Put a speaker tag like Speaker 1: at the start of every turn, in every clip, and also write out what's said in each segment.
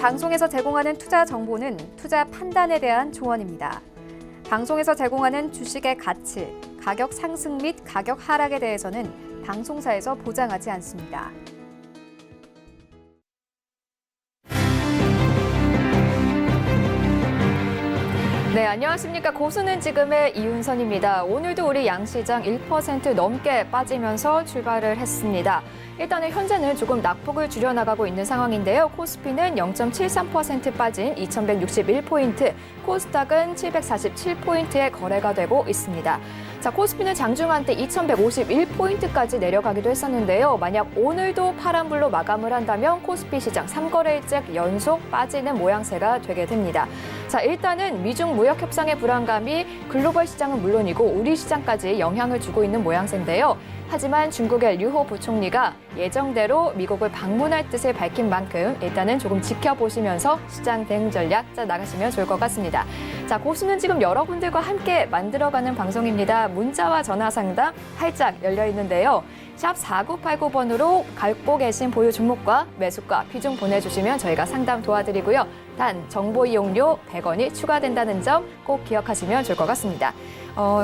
Speaker 1: 방송에서 제공하는 투자 정보는 투자 판단에 대한 조언입니다. 방송에서 제공하는 주식의 가치, 가격 상승 및 가격 하락에 대해서는 방송사에서 보장하지 않습니다. 네, 안녕하십니까. 고수는 지금의 이윤선입니다. 오늘도 우리 양시장 1% 넘게 빠지면서 출발을 했습니다. 일단은 현재는 조금 낙폭을 줄여나가고 있는 상황인데요. 코스피는 0.73% 빠진 2161포인트, 코스닥은 747포인트의 거래가 되고 있습니다. 자, 코스피는 장중 한때 2151포인트까지 내려가기도 했었는데요. 만약 오늘도 파란불로 마감을 한다면 코스피 시장 3거래일째 연속 빠지는 모양새가 되게 됩니다. 자, 일단은 미중 무역 협상의 불안감이 글로벌 시장은 물론이고 우리 시장까지 영향을 주고 있는 모양새인데요. 하지만 중국의 류호 부총리가 예정대로 미국을 방문할 뜻을 밝힌 만큼 일단은 조금 지켜보시면서 시장 대응 전략 짜 나가시면 좋을 것 같습니다. 자, 고수는 지금 여러분들과 함께 만들어가는 방송입니다. 문자와 전화 상담 활짝 열려 있는데요. 샵 4989번으로 갖고 계신 보유 종목과 매수가 비중 보내주시면 저희가 상담 도와드리고요. 단 정보 이용료 100원이 추가된다는 점 꼭 기억하시면 좋을 것 같습니다.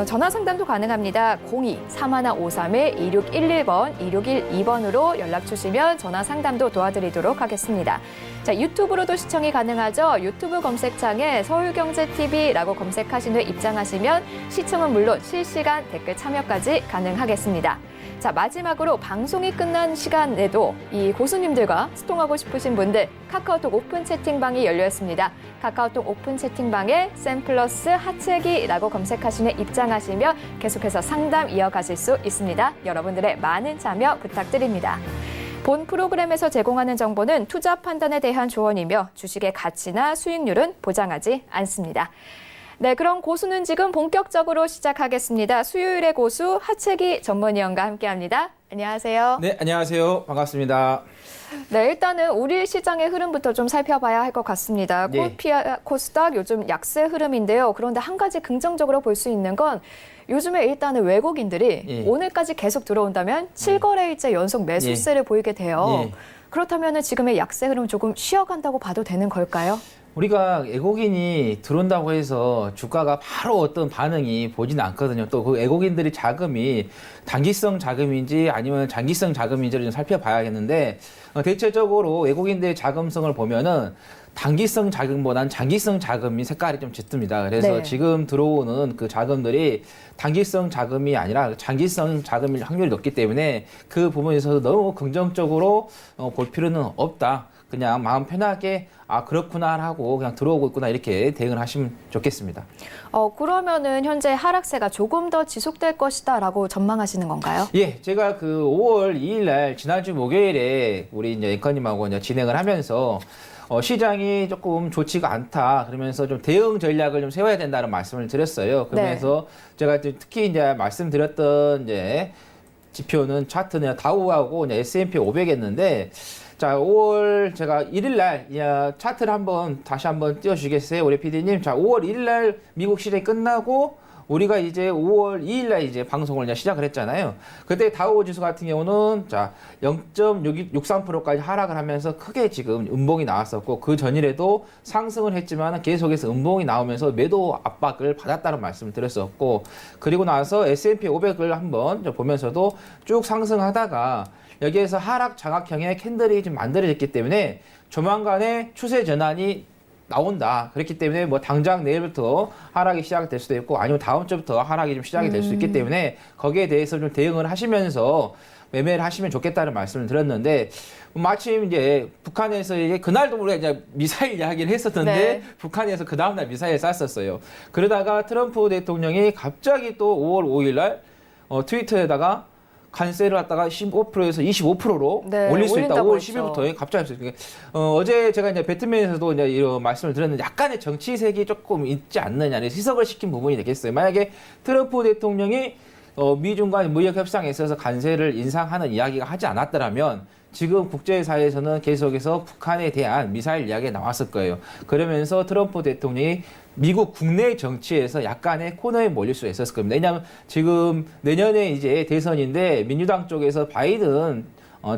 Speaker 1: 전화 상담도 가능합니다. 02-3153-2611번, 2612번으로 연락 주시면 전화 상담도 도와드리도록 하겠습니다. 자, 유튜브로도 시청이 가능하죠. 유튜브 검색창에 서울경제TV라고 검색하신 후에 입장하시면 시청은 물론 실시간 댓글 참여까지 가능하겠습니다. 자, 마지막으로 방송이 끝난 시간에도 이 고수님들과 소통하고 싶으신 분들 카카오톡 오픈 채팅방이 열려 있습니다. 카카오톡 오픈 채팅방에 샘플러스 하체기라고 검색하시면 입장하시면 계속해서 상담 이어가실 수 있습니다. 여러분들의 많은 참여 부탁드립니다. 본 프로그램에서 제공하는 정보는 투자 판단에 대한 조언이며 주식의 가치나 수익률은 보장하지 않습니다. 네, 그럼 고수는 지금 본격적으로 시작하겠습니다. 수요일의 고수 하체기 전문위원과 함께합니다. 안녕하세요.
Speaker 2: 네, 안녕하세요. 반갑습니다.
Speaker 1: 네, 일단은 우리 시장의 흐름부터 좀 살펴봐야 할 것 같습니다.
Speaker 2: 네.
Speaker 1: 코스피와 코스닥 요즘 약세 흐름인데요. 그런데 한 가지 긍정적으로 볼 수 있는 건 요즘에 일단은 외국인들이
Speaker 2: 예.
Speaker 1: 오늘까지 계속 들어온다면 7거래일째 연속 매수세를 보이게 돼요.
Speaker 2: 예.
Speaker 1: 그렇다면 지금의 약세 흐름 조금 쉬어간다고 봐도 되는 걸까요?
Speaker 2: 우리가 외국인이 들어온다고 해서 주가가 바로 어떤 반응이 보지는 않거든요. 또 그 외국인들이 자금이 단기성 자금인지 아니면 장기성 자금인지를 좀 살펴봐야겠는데 대체적으로 외국인들의 자금성을 보면은 단기성 자금보다는 장기성 자금이 색깔이 좀 짙습니다. 그래서
Speaker 1: 네.
Speaker 2: 지금 들어오는 그 자금들이 단기성 자금이 아니라 장기성 자금일 확률이 높기 때문에 그 부분에서 너무 긍정적으로 볼 필요는 없다. 그냥 마음 편하게 그렇구나 하고 그냥 들어오고 있구나 이렇게 대응을 하시면 좋겠습니다.
Speaker 1: 그러면은 현재 하락세가 조금 더 지속될 것이다라고 전망하시는 건가요?
Speaker 2: 예, 제가 그 5월 2일 날 지난주 목요일에 우리 이제 앵커님하고 이제 진행을 하면서 시장이 조금 좋지가 않다 그러면서 좀 대응 전략을 좀 세워야 된다는 말씀을 드렸어요. 그러면서 제가 특히 이제 말씀드렸던 이제 지표는 차트는 다우하고 이제 S&P 500였는데 자, 5월 제가 1일 날 차트를 다시 한번 띄워주시겠어요, 우리 PD님? 자, 5월 1일 날 미국 시장이 끝나고 우리가 이제 5월 2일 날 이제 방송을 이제 시작을 했잖아요. 그때 다우 지수 같은 경우는 자, 0.63%까지 하락을 하면서 크게 지금 음봉이 나왔었고 그 전일에도 상승을 했지만 계속해서 음봉이 나오면서 매도 압박을 받았다는 말씀을 드렸었고 그리고 나서 S&P 500을 한번 보면서도 쭉 상승하다가 여기에서 하락 장악형의 캔들이 좀 만들어졌기 때문에 조만간에 추세 전환이 나온다. 그렇기 때문에 뭐 당장 내일부터 하락이 시작될 수도 있고 아니면 다음 주부터 하락이 좀 시작이 될 수 있기 때문에 거기에 대해서 좀 대응을 하시면서 매매를 하시면 좋겠다는 말씀을 드렸는데 마침 이제 북한에서 이제 그날도 우리가 이제 미사일 이야기를 했었는데
Speaker 1: 네.
Speaker 2: 북한에서 그 다음날 미사일 쐈었어요. 그러다가 트럼프 대통령이 갑자기 또 5월 5일 날 트위터에다가 관세를 갖다가 15%에서 25%로
Speaker 1: 네,
Speaker 2: 올릴 수 있다. 5월
Speaker 1: 했죠.
Speaker 2: 10일부터 갑자기 했어요. 어제 제가 이제 배트맨에서도 이제 이런 말씀을 드렸는데 약간의 정치색이 조금 있지 않느냐, 희석을 시킨 부분이 되겠어요. 만약에 트럼프 대통령이 미중 간 무역 협상에 있어서 관세를 인상하는 이야기가 하지 않았더라면 지금 국제사회에서는 계속해서 북한에 대한 미사일 이야기가 나왔을 거예요. 그러면서 트럼프 대통령이 미국 국내 정치에서 약간의 코너에 몰릴 수 있었을 겁니다. 왜냐하면 지금 내년에 이제 대선인데 민주당 쪽에서 바이든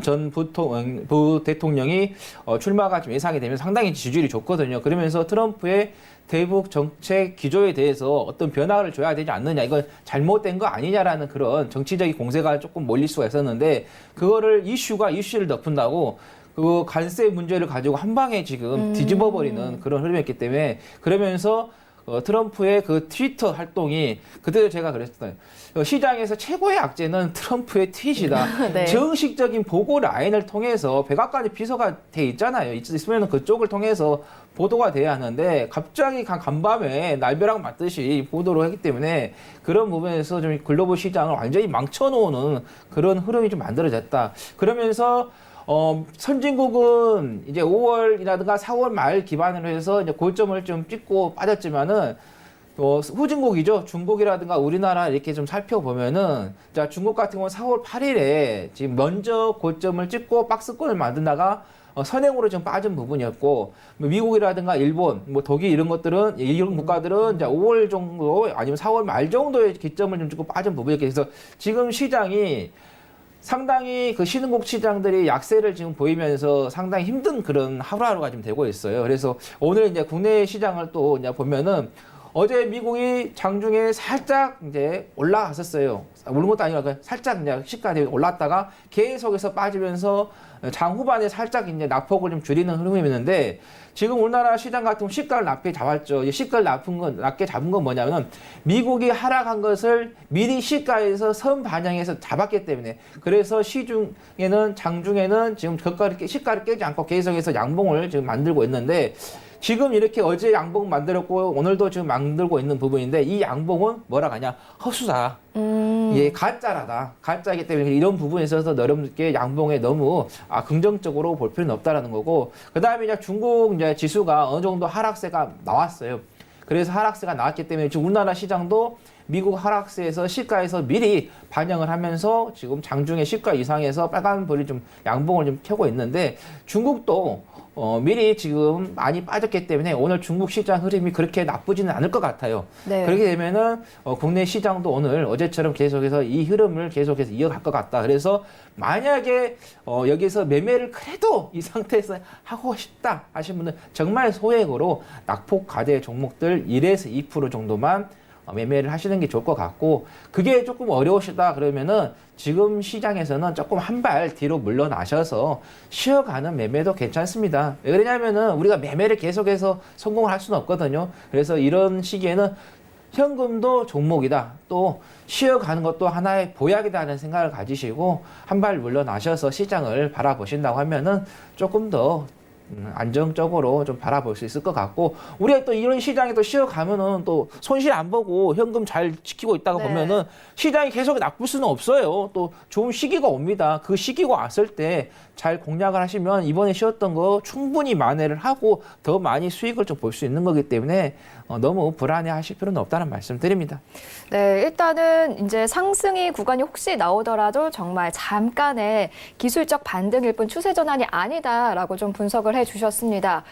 Speaker 2: 전 부대통령이 출마가 좀 예상이 되면 상당히 지지율이 좋거든요. 그러면서 트럼프의 대북 정책 기조에 대해서 어떤 변화를 줘야 되지 않느냐, 이건 잘못된 거 아니냐라는 그런 정치적인 공세가 조금 몰릴 수가 있었는데, 그거를 이슈를 덮은다고 그 관세 문제를 가지고 한 방에 지금 뒤집어버리는 그런 흐름이었기 때문에, 그러면서 트럼프의 그 트위터 활동이, 그때도 제가 그랬어요. 시장에서 최고의 악재는 트럼프의 트윗이다.
Speaker 1: 네.
Speaker 2: 정식적인 보고 라인을 통해서 백악관에 비서가 돼 있잖아요. 있으면 그쪽을 통해서 보도가 돼야 하는데, 갑자기 간밤에 날벼락 맞듯이 보도를 했기 때문에 그런 부분에서 좀 글로벌 시장을 완전히 망쳐놓는 그런 흐름이 좀 만들어졌다. 그러면서 선진국은 이제 5월이라든가 4월 말 기반으로 해서 이제 고점을 좀 찍고 빠졌지만은, 후진국이죠. 중국이라든가 우리나라 이렇게 좀 살펴보면은, 자, 중국 같은 경우는 4월 8일에 지금 먼저 고점을 찍고 박스권을 만든다가 선행으로 좀 빠진 부분이었고, 미국이라든가 일본, 독일 이런 것들은, 이런 국가들은 이제 5월 정도 아니면 4월 말 정도의 기점을 좀 찍고 빠진 부분이었기 때문에, 그래서 지금 시장이 상당히 그 신흥국 시장들이 약세를 지금 보이면서 상당히 힘든 그런 하루하루가 좀 되고 있어요. 그래서 오늘 이제 국내 시장을 또 이제 보면은, 어제 미국이 장중에 살짝 이제 올라갔었어요. 오른 것도 아니라 살짝 이제 시가에 올랐다가 계속해서 빠지면서 장 후반에 살짝 이제 낙폭을 좀 줄이는 흐름이 있는데, 지금 우리나라 시장 같은 경우 시가를 낮게 잡았죠. 이 시가를 낮게 잡은 건 뭐냐면은, 미국이 하락한 것을 미리 시가에서 선반영해서 잡았기 때문에, 그래서 시중에는 장중에는 지금 시가를 깨지 않고 계속해서 양봉을 지금 만들고 있는데, 지금 이렇게 어제 양봉 만들었고 오늘도 지금 만들고 있는 부분인데, 이 양봉은 뭐라 하냐, 허수다. 예, 가짜라다. 가짜이기 때문에 이런 부분에 있어서 여러분들께 양봉에 너무 긍정적으로 볼 필요는 없다라는 거고, 그 다음에 이제 중국 이제 지수가 어느 정도 하락세가 나왔어요. 그래서 하락세가 나왔기 때문에 지금 우리나라 시장도 미국 하락세에서 시가에서 미리 반영을 하면서 지금 장중에 시가 이상에서 빨간불이 좀 양봉을 좀 켜고 있는데, 중국도 미리 지금 많이 빠졌기 때문에 오늘 중국 시장 흐름이 그렇게 나쁘지는 않을 것 같아요.
Speaker 1: 네.
Speaker 2: 그렇게 되면은 국내 시장도 오늘 어제처럼 계속해서 이 흐름을 계속해서 이어갈 것 같다. 그래서 만약에 여기서 매매를 그래도 이 상태에서 하고 싶다 하신 분은 정말 소액으로 낙폭 과대 종목들 1에서 2% 정도만 매매를 하시는 게 좋을 것 같고, 그게 조금 어려우시다 그러면은 지금 시장에서는 조금 한 발 뒤로 물러나셔서 쉬어가는 매매도 괜찮습니다. 왜 그러냐면은 우리가 매매를 계속해서 성공을 할 수는 없거든요. 그래서 이런 시기에는 현금도 종목이다, 또 쉬어가는 것도 하나의 보약이다는 생각을 가지시고 한 발 물러나셔서 시장을 바라보신다고 하면은 조금 더 안정적으로 좀 바라볼 수 있을 것 같고, 우리가 또 이런 시장에 또 쉬어가면은 또 손실 안 보고 현금 잘 지키고 있다가
Speaker 1: 네.
Speaker 2: 보면은 시장이 계속 나쁠 수는 없어요. 또 좋은 시기가 옵니다. 그 시기가 왔을 때 잘 공략을 하시면 이번에 쉬었던 거 충분히 만회를 하고 더 많이 수익을 좀 볼 수 있는 거기 때문에 너무 불안해 하실 필요는 없다는 말씀 드립니다.
Speaker 1: 네, 일단은 이제 상승이 구간이 혹시 나오더라도 정말 잠깐의 기술적 반등일 뿐 추세 전환이 아니다라고 좀 분석을 해주셨습니다.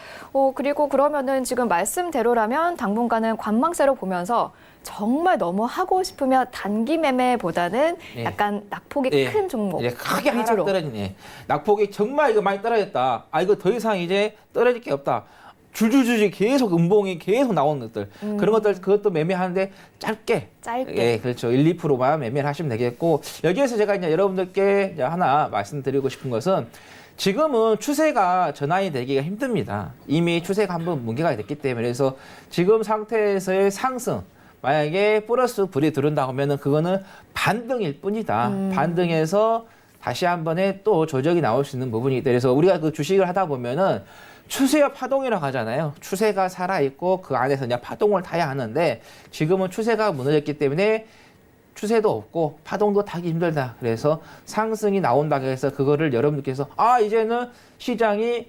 Speaker 1: 그리고 그러면은 지금 말씀대로라면 당분간은 관망세로 보면서 정말 너무 하고 싶으면 단기 매매보다는
Speaker 2: 예.
Speaker 1: 약간 낙폭이
Speaker 2: 예.
Speaker 1: 큰 종목
Speaker 2: 이제 크게 하락
Speaker 1: 위주로.
Speaker 2: 떨어지네. 낙폭이 정말 이거 많이 떨어졌다. 이거 더 이상 이제 떨어질 게 없다. 줄줄줄 계속 음봉이 계속 나오는 것들, 그런 것들, 그것도 매매하는데 짧게. 예, 그렇죠. 1, 2%만 매매를 하시면 되겠고, 여기에서 제가 이제 여러분들께 이제 하나 말씀드리고 싶은 것은, 지금은 추세가 전환이 되기가 힘듭니다. 이미 추세가 한번 뭉개가 됐기 때문에. 그래서 지금 상태에서의 상승, 만약에 플러스 불이 들어온다고 하면은 그거는 반등일 뿐이다. 반등해서 다시 한 번에 또 조정이 나올 수 있는 부분이기 때문에, 그래서 우리가 그 주식을 하다 보면은 추세와 파동이라고 하잖아요. 추세가 살아있고 그 안에서 이제 파동을 타야 하는데, 지금은 추세가 무너졌기 때문에 추세도 없고 파동도 타기 힘들다. 그래서 상승이 나온다고 해서 그거를 여러분들께서 이제는 시장이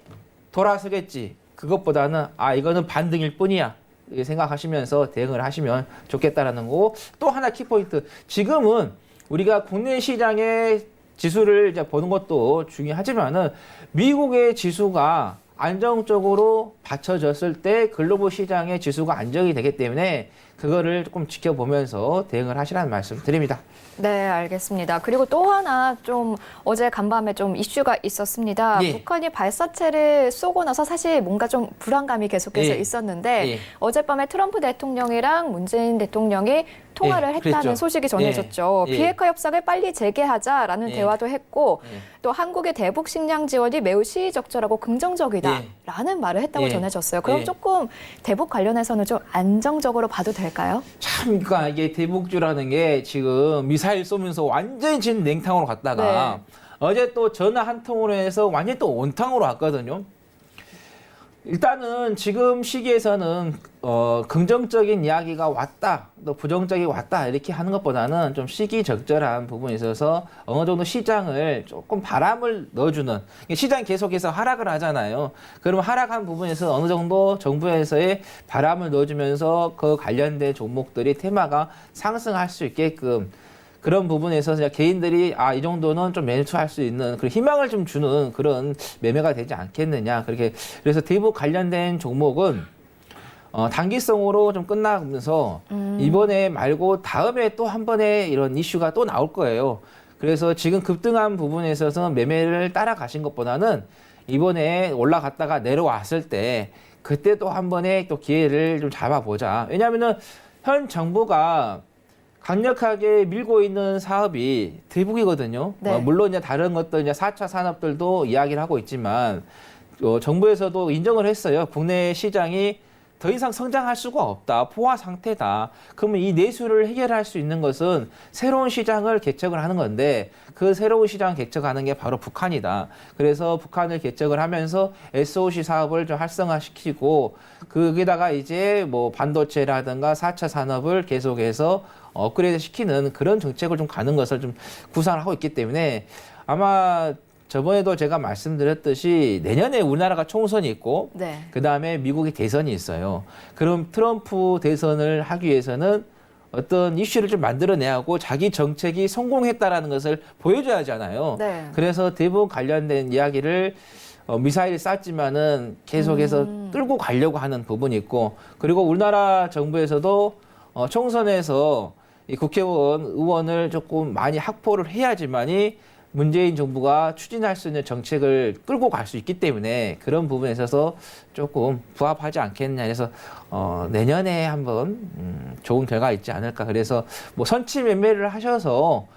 Speaker 2: 돌아서겠지, 그것보다는 이거는 반등일 뿐이야, 이렇게 생각하시면서 대응을 하시면 좋겠다라는 거고, 또 하나 키포인트, 지금은 우리가 국내 시장의 지수를 이제 보는 것도 중요하지만은 미국의 지수가 안정적으로 받쳐졌을 때 글로벌 시장의 지수가 안정이 되기 때문에 그거를 조금 지켜보면서 대응을 하시라는 말씀 드립니다.
Speaker 1: 네, 알겠습니다. 그리고 또 하나 좀 어제 간밤에 좀 이슈가 있었습니다.
Speaker 2: 예.
Speaker 1: 북한이 발사체를 쏘고 나서 사실 뭔가 좀 불안감이 계속해서
Speaker 2: 예.
Speaker 1: 있었는데
Speaker 2: 예.
Speaker 1: 어젯밤에 트럼프 대통령이랑 문재인 대통령이 통화를
Speaker 2: 예,
Speaker 1: 했다는
Speaker 2: 그랬죠.
Speaker 1: 소식이 전해졌죠.
Speaker 2: 예. 예.
Speaker 1: 비핵화 협상을 빨리 재개하자라는
Speaker 2: 예.
Speaker 1: 대화도 했고
Speaker 2: 예.
Speaker 1: 또 한국의 대북 식량 지원이 매우 시의적절하고 긍정적이다라는 말을 했다고
Speaker 2: 예.
Speaker 1: 전해졌어요. 그럼
Speaker 2: 예.
Speaker 1: 조금 대북 관련해서는 좀 안정적으로 봐도 될까요?
Speaker 2: 참, 그러니까 이게 대북주라는 게 지금 미사일 쏘면서 완전히 지금 냉탕으로 갔다가 어제 또 전화 한 통으로 해서 완전히 또 온탕으로 왔거든요. 일단은 지금 시기에서는 긍정적인 이야기가 왔다, 또 부정적이 왔다 이렇게 하는 것보다는 좀 시기적절한 부분에 있어서 어느 정도 시장을 조금 바람을 넣어주는, 시장이 계속해서 하락을 하잖아요. 그러면 하락한 부분에서 어느 정도 정부에서의 바람을 넣어주면서 그 관련된 종목들이 테마가 상승할 수 있게끔 그런 부분에서 그냥 개인들이 이 정도는 좀 매수할 수 있는 그런 희망을 좀 주는 그런 매매가 되지 않겠느냐. 그렇게 그래서 대북 관련된 종목은 단기성으로 좀 끝나면서 이번에 말고 다음에 또 한 번의 이런 이슈가 또 나올 거예요. 그래서 지금 급등한 부분에 있어서 매매를 따라가신 것보다는 이번에 올라갔다가 내려왔을 때 그때 또 한 번의 또 기회를 좀 잡아보자. 왜냐하면은 현 정부가 강력하게 밀고 있는 사업이 대북이거든요.
Speaker 1: 네.
Speaker 2: 물론 이제 다른 것들 이제 4차 산업들도 이야기를 하고 있지만 정부에서도 인정을 했어요. 국내 시장이 더 이상 성장할 수가 없다. 포화 상태다. 그러면 이 내수를 해결할 수 있는 것은 새로운 시장을 개척을 하는 건데 그 새로운 시장 개척하는 게 바로 북한이다. 그래서 북한을 개척을 하면서 SOC 사업을 좀 활성화시키고 거기다가 이제 뭐 반도체라든가 4차 산업을 계속해서 업그레이드 시키는 그런 정책을 좀 가는 것을 좀 구상을 하고 있기 때문에 아마 저번에도 제가 말씀드렸듯이 내년에 우리나라가 총선이 있고
Speaker 1: 네.
Speaker 2: 그다음에 미국의 대선이 있어요. 그럼 트럼프 대선을 하기 위해서는 어떤 이슈를 좀 만들어내야 하고 자기 정책이 성공했다라는 것을 보여줘야 하잖아요.
Speaker 1: 네.
Speaker 2: 그래서 대북 관련된 이야기를 미사일 쐈지만은 계속해서 끌고 가려고 하는 부분이 있고 그리고 우리나라 정부에서도 총선에서 이 국회의원 의원을 조금 많이 확보를 해야지만이 문재인 정부가 추진할 수 있는 정책을 끌고 갈 수 있기 때문에 그런 부분에 있어서 조금 부합하지 않겠느냐 해서 내년에 한번 좋은 결과가 있지 않을까. 그래서 뭐 선취 매매를 하셔서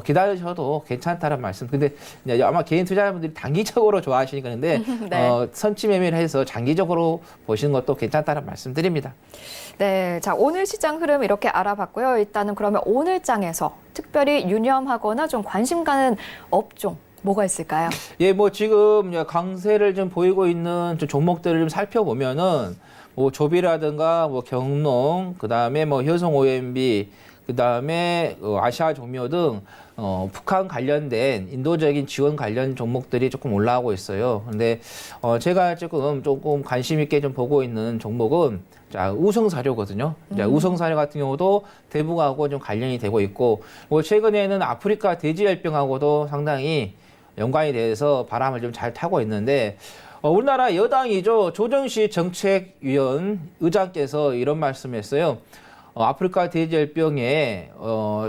Speaker 2: 기다리셔도 괜찮다는 말씀. 근데 이제 아마 개인 투자자분들이 단기적으로 좋아하시니까 근데
Speaker 1: 네.
Speaker 2: 선취 매매를 해서 장기적으로 보시는 것도 괜찮다는 말씀드립니다.
Speaker 1: 네, 자 오늘 시장 흐름 이렇게 알아봤고요. 일단은 그러면 오늘 장에서 특별히 유념하거나 좀 관심 가는 업종 뭐가 있을까요?
Speaker 2: 예, 뭐 지금 강세를 좀 보이고 있는 좀 종목들을 좀 살펴보면은 뭐 조비라든가 뭐 경농, 그다음에 뭐 효성 OMB, 그다음에 아시아 종묘 등 북한 관련된 인도적인 지원 관련 종목들이 조금 올라오고 있어요. 근데 제가 조금 관심 있게 좀 보고 있는 종목은 자, 우성사료거든요. 자, 우성사료 같은 경우도 대북하고 좀 관련이 되고 있고, 뭐 최근에는 아프리카 돼지열병하고도 상당히 연관이 돼서 바람을 좀 잘 타고 있는데, 우리나라 여당이죠. 조정식 정책위원 의장께서 이런 말씀했어요. 아프리카 돼지열병에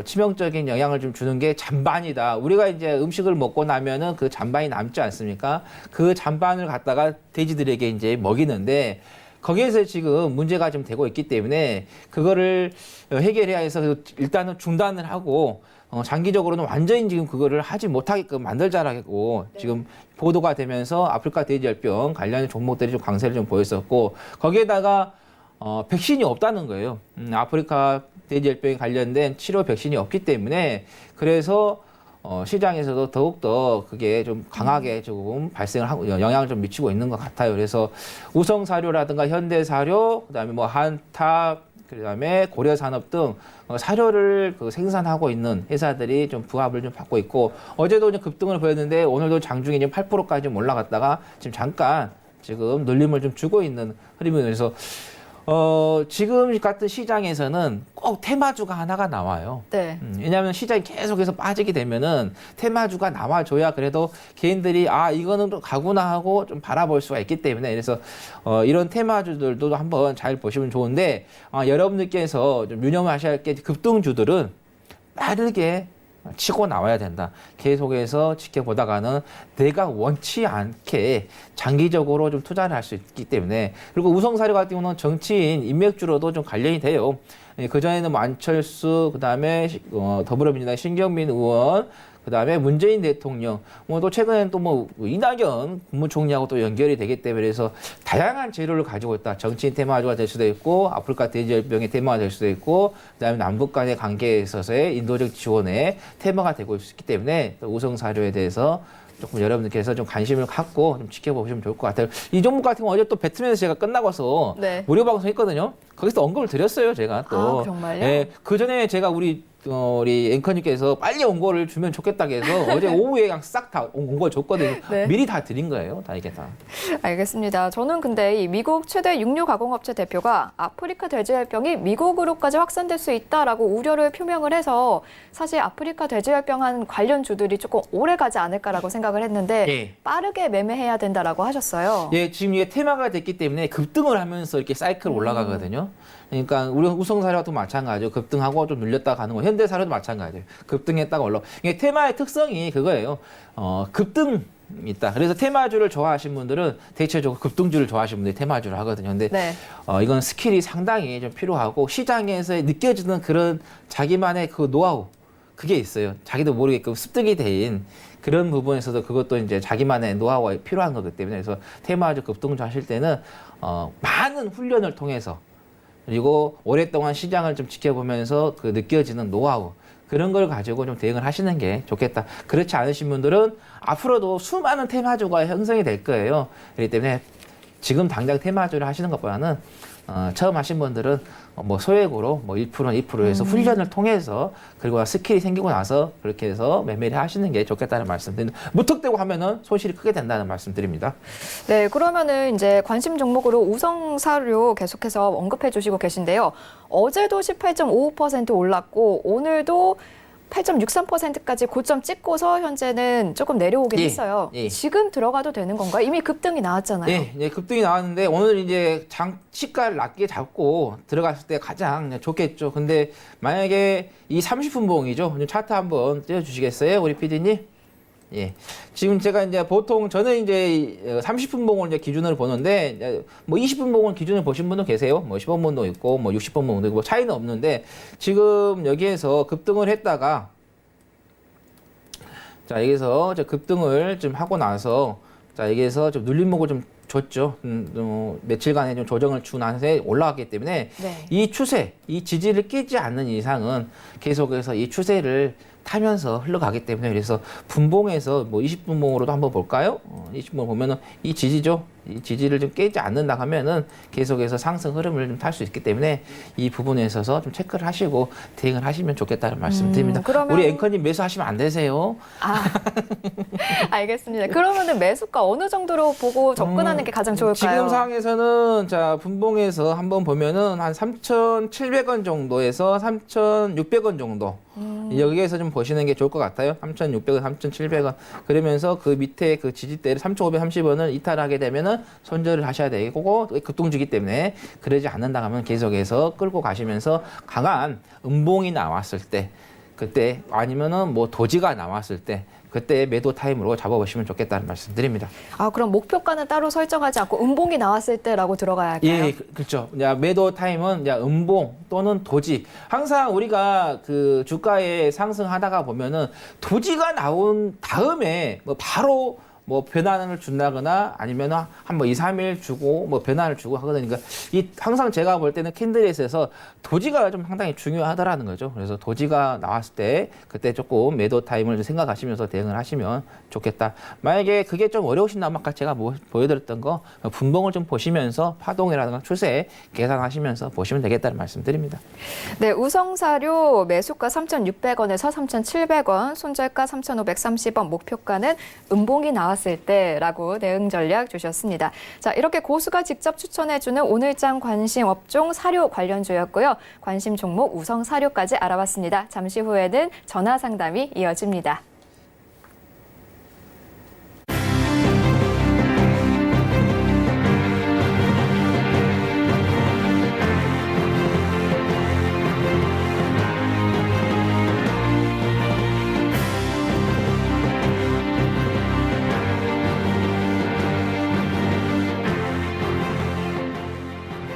Speaker 2: 치명적인 영향을 좀 주는 게 잔반이다. 우리가 이제 음식을 먹고 나면은 그 잔반이 남지 않습니까? 그 잔반을 갖다가 돼지들에게 이제 먹이는데 거기에서 지금 문제가 좀 되고 있기 때문에 그거를 해결해야 해서 일단은 중단을 하고 장기적으로는 완전히 지금 그거를 하지 못하게끔 만들자라고 지금 보도가 되면서 아프리카 돼지열병 관련 종목들이 좀 강세를 좀 보였었고 거기에다가 백신이 없다는 거예요. 아프리카 돼지열병에 관련된 치료 백신이 없기 때문에 그래서 시장에서도 더욱더 그게 좀 강하게 조금 발생을 하고 영향을 좀 미치고 있는 것 같아요. 그래서 우성사료라든가 현대사료, 그다음에 뭐 한탑, 그다음에 고려산업 등 사료를 생산하고 있는 회사들이 좀 부합을 좀 받고 있고 어제도 좀 급등을 보였는데 오늘도 장중에 8%까지 좀 올라갔다가 지금 잠깐 지금 눌림을 좀 주고 있는 흐름이 그래서 지금 같은 시장에서는 꼭 테마주가 하나가 나와요.
Speaker 1: 네.
Speaker 2: 왜냐하면 시장이 계속해서 빠지게 되면은 테마주가 나와줘야 그래도 개인들이 이거는 또 가구나 하고 좀 바라볼 수가 있기 때문에 그래서 이런 테마주들도 한번 잘 보시면 좋은데 여러분들께서 좀 유념하셔야 할 게 급등주들은 빠르게 치고 나와야 된다. 계속해서 지켜보다가는 내가 원치 않게 장기적으로 좀 투자를 할 수 있기 때문에 그리고 우성사료 같은 경우는 정치인 인맥주로도 좀 관련이 돼요. 그전에는 뭐 안철수, 그다음에 더불어민주당 신경민 의원, 그다음에 문재인 대통령, 또 최근에는 또 뭐 이낙연 국무총리하고 또 연결이 되기 때문에 그래서 다양한 재료를 가지고 있다. 정치인 테마주가 될 수도 있고 아프리카 돼지열병의 테마가 될 수도 있고 그다음에 남북 간의 관계에 있어서의 인도적 지원의 테마가 되고 있기 때문에 또 우성사료에 대해서 조금 여러분들께서 좀 관심을 갖고 좀 지켜보시면 좋을 것 같아요. 이 종목 같은 경우 어제 또 배트맨에서 제가 끝나고서
Speaker 1: 네.
Speaker 2: 무료 방송 했거든요. 거기서 언급을 드렸어요, 제가 또.
Speaker 1: 정말요?
Speaker 2: 예, 그 전에 제가 우리 앵커님께서 빨리 원고를 주면 좋겠다고 해서 어제 오후에 그냥 싹 다 원고를 줬거든요.
Speaker 1: 네.
Speaker 2: 미리 다 드린 거예요, 다 이게 다.
Speaker 1: 알겠습니다. 저는 근데 이 미국 최대 육류 가공업체 대표가 아프리카 돼지열병이 미국으로까지 확산될 수 있다라고 우려를 표명을 해서 사실 아프리카 돼지열병한 관련 주들이 조금 오래 가지 않을까라고 생각을 했는데
Speaker 2: 예.
Speaker 1: 빠르게 매매해야 된다라고 하셨어요.
Speaker 2: 예, 지금 이게 테마가 됐기 때문에 급등을 하면서 이렇게 사이클 올라가거든요. 그러니까 우리 우성사료도 마찬가지고 급등하고 좀 눌렸다 가는 거. 현대사료도 마찬가지예요. 급등했다가 올라. 이게 테마의 특성이 그거예요. 급등 있다. 그래서 테마주를 좋아하시는 분들은 대체적으로 급등주를 좋아하시는 분들이 테마주를 하거든요. 근데
Speaker 1: 네.
Speaker 2: 이건 스킬이 상당히 좀 필요하고 시장에서 느껴지는 그런 자기만의 그 노하우 그게 있어요. 자기도 모르게끔 습득이 된 그런 부분에서도 그것도 이제 자기만의 노하우가 필요한 거기 때문에 그래서 테마주 급등주 하실 때는 많은 훈련을 통해서 그리고 오랫동안 시장을 좀 지켜보면서 그 느껴지는 노하우 그런 걸 가지고 좀 대응을 하시는 게 좋겠다. 그렇지 않으신 분들은 앞으로도 수많은 테마주가 형성이 될 거예요. 그렇기 때문에 지금 당장 테마주를 하시는 것보다는 처음 하신 분들은 뭐 소액으로 뭐 1%, 2%에서 훈련을 통해서 그리고 스킬이 생기고 나서 그렇게 해서 매매를 하시는 게 좋겠다는 말씀드립니다. 무턱대고 하면은 손실이 크게 된다는 말씀드립니다.
Speaker 1: 네, 그러면은 이제 관심 종목으로 우성사료 계속해서 언급해 주시고 계신데요. 어제도 18.55% 올랐고 오늘도 8.63%까지 고점 찍고서 현재는 조금 내려오긴 했어요.
Speaker 2: 예.
Speaker 1: 지금 들어가도 되는 건가요? 이미 급등이 나왔잖아요.
Speaker 2: 네, 이제 급등이 나왔는데 오늘 이제 시가를 낮게 잡고 들어갔을 때 가장 좋겠죠. 근데 만약에 이 30분 봉이죠. 차트 한번 띄워주시겠어요, 우리 PD님? 예. 지금 제가 이제 보통 저는 이제 30분 봉을 이제 기준으로 보는데 뭐 20분 봉을 기준으로 보신 분도 계세요. 뭐 10분 봉도 있고 뭐 60분 봉도 있고 뭐 차이는 없는데 지금 여기에서 급등을 했다가 자, 여기서 급등을 좀 하고 나서 자, 여기에서 좀 눌림목을 좀 줬죠. 며칠간의 좀 조정을 준 한세 올라왔기 때문에
Speaker 1: 네.
Speaker 2: 이 추세, 이 지지를 깨지 않는 이상은 계속해서 이 추세를 타면서 흘러가기 때문에 그래서 분봉에서 뭐 20분봉으로도 한번 볼까요? 20분 보면은 이 지지죠. 이 지지를 좀 깨지 않는다 하면은 계속해서 상승 흐름을 좀 탈 수 있기 때문에 이 부분에 있어서 좀 체크를 하시고 대응을 하시면 좋겠다는 말씀드립니다.
Speaker 1: 그러면-
Speaker 2: 우리 앵커님 매수하시면 안 되세요.
Speaker 1: 알겠습니다. 그러면은 매수가 어느 정도로 보고 접근하는 게 가장 좋을까요?
Speaker 2: 지금 상황에서는 자 분봉에서 한번 보면은 한 3,700원 정도에서 3,600원 정도 여기에서 좀 보시는 게 좋을 것 같아요. 3,600원, 3,700원 그러면서 그 밑에 그 지지대를 3,530원을 이탈하게 되면은 손절을 하셔야 되고 급등주기 때문에 그러지 않는다 하면 계속해서 끌고 가시면서 강한 음봉이 나왔을 때 그때 아니면은 뭐 도지가 나왔을 때 그때 매도 타임으로 잡아보시면 좋겠다는 말씀드립니다.
Speaker 1: 그럼 목표가는 따로 설정하지 않고 음봉이 나왔을 때라고 들어가야 할까요?
Speaker 2: 예, 그렇죠. 매도 타임은 음봉 또는 도지. 항상 우리가 그 주가에 상승하다가 보면은 도지가 나온 다음에 뭐 바로 뭐 변환을 준다거나 아니면 한 2, 3일 주고 뭐 변환을 주고 하거든요. 그러니까 이 항상 제가 볼 때는 캔들에서 도지가 좀 상당히 중요하더라는 거죠. 그래서 도지가 나왔을 때 그때 조금 매도 타임을 좀 생각하시면서 대응을 하시면 좋겠다. 만약에 그게 좀 어려우신다면 아까 제가 보여드렸던 거 분봉을 좀 보시면서 파동이라든가 추세 계산하시면서 보시면 되겠다는 말씀드립니다.
Speaker 1: 네, 우성사료 매수가 3,600원에서 3,700원, 손절가 3,530원, 목표가는 음봉이 나왔을 나왔을 때라고 대응 전략 주셨습니다. 자, 이렇게 고수가 직접 추천해주는 오늘장 관심 업종 사료 관련주였고요. 관심 종목 우성 사료까지 알아봤습니다. 잠시 후에는 전화 상담이 이어집니다.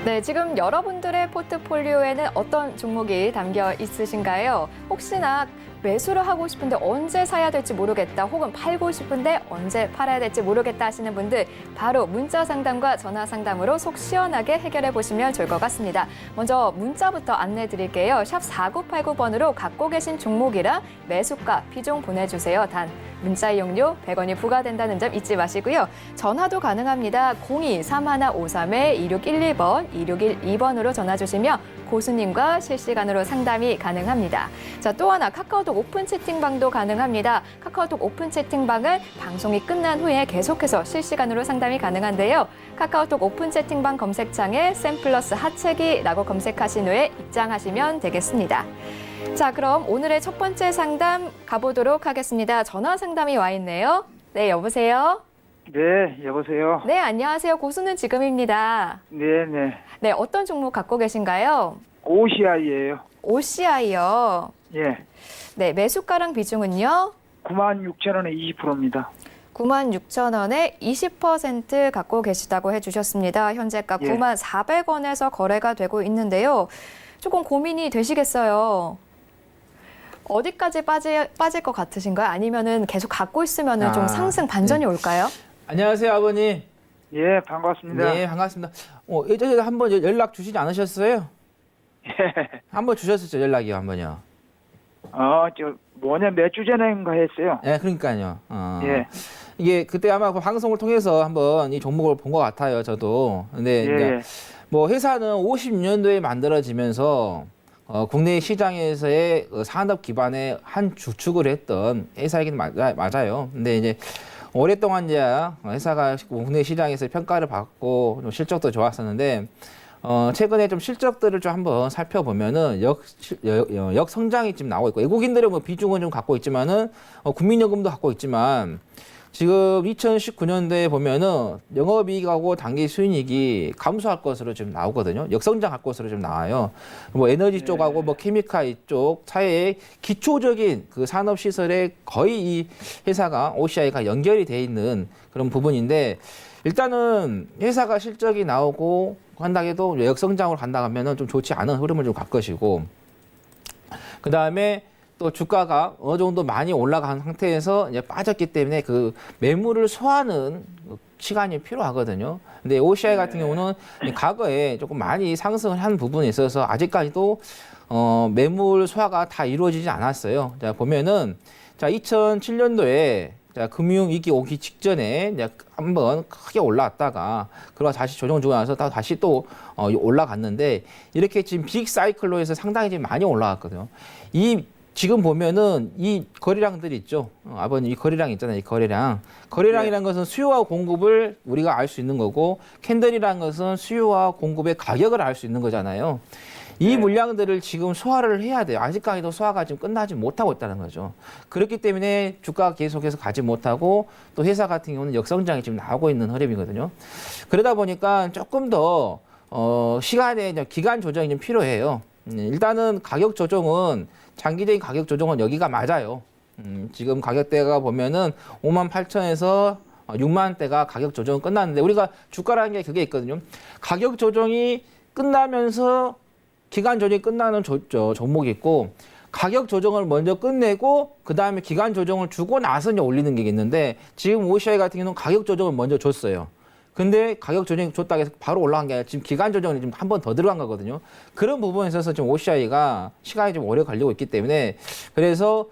Speaker 1: 네, 지금 여러분들의 포트폴리오에는 어떤 종목이 담겨 있으신가요? 혹시나 매수를 하고 싶은데 언제 사야 될지 모르겠다, 혹은 팔고 싶은데 언제 팔아야 될지 모르겠다 하시는 분들 바로 문자 상담과 전화 상담으로 속 시원하게 해결해 보시면 좋을 것 같습니다. 먼저 문자부터 안내 드릴게요. 샵 4989번으로 갖고 계신 종목이랑 매수가, 비중 보내주세요. 단 문자 이용료 100원이 부과된다는 점 잊지 마시고요. 전화도 가능합니다. 02-3153-2612번, 2612번으로 전화 주시면 고수님과 실시간으로 상담이 가능합니다. 자, 또 하나 카카오톡 오픈 채팅방도 가능합니다. 카카오톡 오픈 채팅방은 방송이 끝난 후에 계속해서 실시간으로 상담이 가능한데요. 카카오톡 오픈 채팅방 검색창에 샘플러스 하체기라고 검색하신 후에 입장하시면 되겠습니다. 자, 그럼 오늘의 첫 번째 상담 가보도록 하겠습니다. 전화 상담이 와 있네요. 네, 여보세요?
Speaker 3: 네, 여보세요.
Speaker 1: 네, 안녕하세요. 고수는 지금입니다.
Speaker 3: 네, 네.
Speaker 1: 네, 어떤 종목 갖고 계신가요?
Speaker 3: OCI예요.
Speaker 1: OCI요.
Speaker 3: 예.
Speaker 1: 네, 매수가랑 비중은요?
Speaker 3: 96,000원에 20%입니다.
Speaker 1: 96,000원에 20% 갖고 계시다고 해주셨습니다. 현재가
Speaker 3: 예.
Speaker 1: 94,400원에서 거래가 되고 있는데요. 조금 고민이 되시겠어요. 어디까지 빠질 것 같으신가요? 아니면은 계속 갖고 있으면은 좀 상승 반전이 올까요?
Speaker 2: 안녕하세요, 아버님.
Speaker 3: 예, 반갑습니다.
Speaker 2: 네, 반갑습니다. 예전에 한번 연락 주시지 않으셨어요?
Speaker 3: 예.
Speaker 2: 한번 주셨었죠, 연락이요, 한 번요.
Speaker 3: 몇 주 전인가 했어요.
Speaker 2: 네, 그러니까요.
Speaker 3: 예.
Speaker 2: 이게 그때 아마 그 방송을 통해서 한번 이 종목을 본 것 같아요, 저도. 근데
Speaker 3: 예,
Speaker 2: 이제
Speaker 3: 예.
Speaker 2: 뭐 회사는 50년도에 만들어지면서 국내 시장에서의 산업 기반의 한 주축을 했던 회사이긴 맞아요. 근데 이제 오랫동안 이제 회사가 국내 시장에서 평가를 받고 좀 실적도 좋았었는데 최근에 좀 실적들을 좀 한번 살펴보면은 역성장이 지금 나오고 있고, 외국인들의 뭐 비중은 좀 갖고 있지만은 국민연금도 갖고 있지만, 지금 2019년도에 보면은 영업이익하고 당기 수익이 감소할 것으로 지금 나오거든요. 역성장할 것으로 좀 나와요. 뭐 에너지 쪽하고 뭐 케미칼 쪽 사이에 기초적인 그 산업 시설에 거의 이 회사가 OCI가 연결이 돼 있는 그런 부분인데, 일단은 회사가 실적이 나오고 한다 해도 역성장으로 간다 하면은 좀 좋지 않은 흐름을 좀 갈 것이고, 그 다음에 또 주가가 어느 정도 많이 올라간 상태에서 이제 빠졌기 때문에 그 매물을 소화하는 시간이 필요하거든요. 근데 OCI 같은 경우는 과거에 조금 많이 상승을 한 부분에 있어서 아직까지도 매물 소화가 다 이루어지지 않았어요. 자, 보면은 자, 2007년도에 자, 금융위기 오기 직전에 이제 한번 크게 올라왔다가 그러고 다시 조정 주고 나서 다시 또 올라갔는데, 이렇게 지금 빅 사이클로 해서 상당히 지금 많이 올라왔거든요. 지금 보면은 이 거래량들이 있죠. 아버님, 이 거래량 있잖아요. 이 거래량이라는 것은 수요와 공급을 우리가 알 수 있는 거고, 캔들이라는 것은 수요와 공급의 가격을 알 수 있는 거잖아요. 이 물량들을 지금 소화를 해야 돼요. 아직까지도 소화가 지금 끝나지 못하고 있다는 거죠. 그렇기 때문에 주가가 계속해서 가지 못하고, 또 회사 같은 경우는 역성장이 지금 나오고 있는 흐름이거든요. 그러다 보니까 조금 더 시간의 기간 조정이 좀 필요해요. 일단은 가격 조정은, 장기적인 가격 조정은 여기가 맞아요. 지금 가격대가 보면은 58,000에서 60,000대가 가격 조정은 끝났는데, 우리가 주가라는 게 그게 있거든요. 가격 조정이 끝나면서 기간 조정이 끝나는 종목이 있고, 가격 조정을 먼저 끝내고 그 다음에 기간 조정을 주고 나서 이제 올리는 게 있는데, 지금 OCI 같은 경우는 가격 조정을 먼저 줬어요. 근데 가격 조정이 줬다고 해서 바로 올라간 게 아니라 지금 기간 조정이 좀 한 번 더 들어간 거거든요. 그런 부분에 있어서 지금 OCI가 시간이 좀 오래 걸리고 있기 때문에, 그래서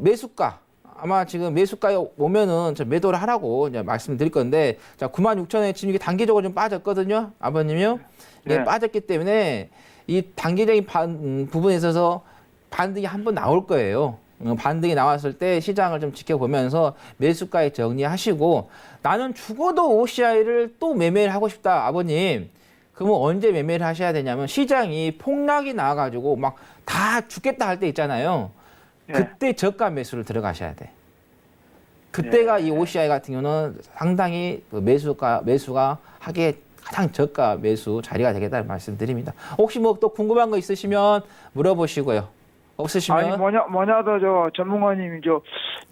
Speaker 2: 매수가, 아마 지금 매수가에 오면은 저 매도를 하라고 이제 말씀드릴 건데, 자, 96,000원에 지금 이게 단기적으로 좀 빠졌거든요, 아버님이요. 이게
Speaker 3: 네.
Speaker 2: 빠졌기 때문에 이 단기적인 부분에 있어서 반등이 한 번 나올 거예요. 반등이 나왔을 때 시장을 좀 지켜보면서 매수가에 정리하시고 나는 죽어도 OCI를 또 매매를 하고 싶다, 아버님. 그러면 언제 매매를 하셔야 되냐면 시장이 폭락이 나와가지고 막 다 죽겠다 할 때 있잖아요.
Speaker 3: 예.
Speaker 2: 그때 저가 매수를 들어가셔야 돼. 그때가 이 OCI 같은 경우는 상당히 그 매수가 하기에 가장 저가 매수 자리가 되겠다는 말씀드립니다. 혹시 뭐 또 궁금한 거 있으시면 물어보시고요. 없으시면
Speaker 3: 아니 뭐냐도 저 전문가님이 저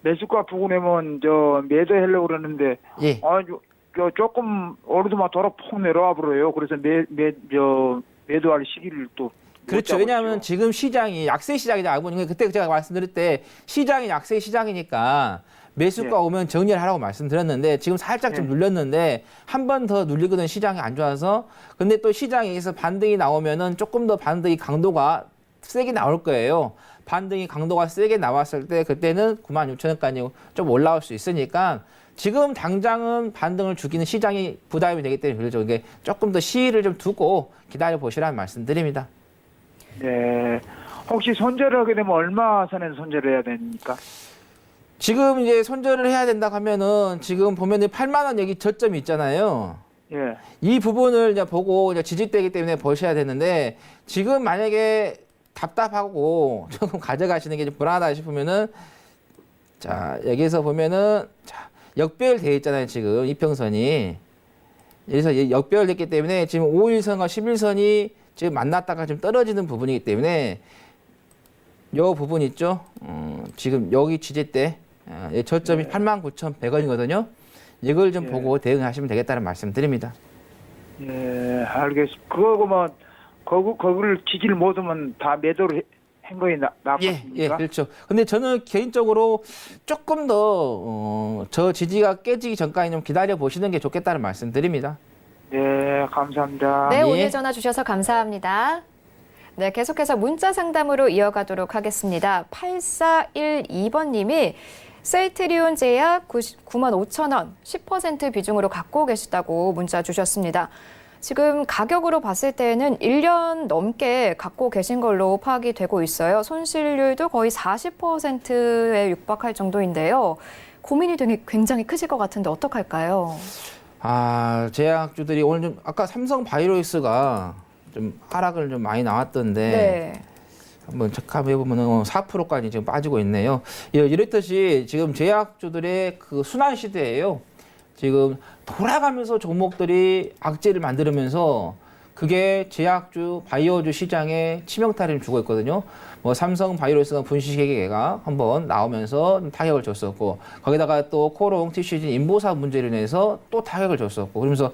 Speaker 3: 매수가 부근에면 저 매도하려고 그러는데
Speaker 2: 예.
Speaker 3: 저 조금 오르더만 돌아 폭 내려와 버려요. 그래서 매도할 시기를 또
Speaker 2: 그렇죠. 왜냐하면 지금 시장이 약세 시장이다. 알고 있는 게 그때 제가 말씀드릴 때 시장이 약세 시장이니까 매수가
Speaker 3: 예.
Speaker 2: 오면 정리를 하라고 말씀드렸는데 지금 살짝 좀
Speaker 3: 예.
Speaker 2: 눌렸는데 한 번 더 눌리거든 시장이 안 좋아서. 근데 또 시장에서 반등이 나오면은 조금 더 반등이 강도가 세게 나올 거예요. 반등이 강도가 세게 나왔을 때 그때는 96,000원까지 좀 올라올 수 있으니까 지금 당장은 반등을 주기는 시장이 부담이 되기 때문에 그렇죠. 이게 조금 더 시일을 좀 두고 기다려 보시라는 말씀드립니다.
Speaker 3: 네. 혹시 손절을 하게 되면 얼마 선에서 손절을 해야 됩니까?
Speaker 2: 지금 이제 손절을 해야 된다 하면은 지금 보면은 8만 원 여기 저점이 있잖아요.
Speaker 3: 예.
Speaker 2: 이 부분을 이제 보고 이제 지지되기 때문에 보셔야 되는데 지금 만약에 답답하고 조금 가져가시는 게 좀 불안하다 싶으면은 자 여기서 보면은 자 역배열돼 있잖아요. 지금 이평선이 여기서 역배열됐기 때문에 지금 5일선과 11선이 지금 만났다가 좀 떨어지는 부분이기 때문에 요 부분 있죠. 지금 여기 지지대 저점이 89,100원이거든요. 이걸 좀 보고 대응하시면 되겠다는 말씀드립니다.
Speaker 3: 예, 알겠습니다. 그거면 거기를 지지를 못하면 다 매도를 한 거에
Speaker 2: 예,
Speaker 3: 나쁘십니까?
Speaker 2: 그렇죠. 근데 저는 개인적으로 조금 더 저 지지가 깨지기 전까지 좀 기다려 보시는 게 좋겠다는 말씀드립니다.
Speaker 3: 네, 감사합니다.
Speaker 1: 네,
Speaker 2: 예.
Speaker 1: 오늘 전화 주셔서 감사합니다. 네, 계속해서 문자 상담으로 이어가도록 하겠습니다. 8412번님이 셀트리온 제약 95,000원 10% 비중으로 갖고 계시다고 문자 주셨습니다. 지금 가격으로 봤을 때는 1년 넘게 갖고 계신 걸로 파악이 되고 있어요. 손실률도 거의 40%에 육박할 정도인데요. 고민이 굉장히 크실 것 같은데 어떡할까요?
Speaker 2: 제약주들이 오늘 좀 아까 삼성 바이오로이스가 좀 하락을 좀 많이 나왔던데
Speaker 1: 네.
Speaker 2: 한번 체크해 보면은 4%까지 지금 빠지고 있네요. 이랬듯이 지금 제약주들의 그 순환 시대예요. 지금 돌아가면서 종목들이 악재를 만들면서 그게 제약주, 바이오주 시장에 치명타를 주고 있거든요. 뭐 삼성 바이오로스가 분식회계가 한번 나오면서 타격을 줬었고 거기다가 또 코롱, 티슈진 인보사 문제로 인해서 또 타격을 줬었고 그러면서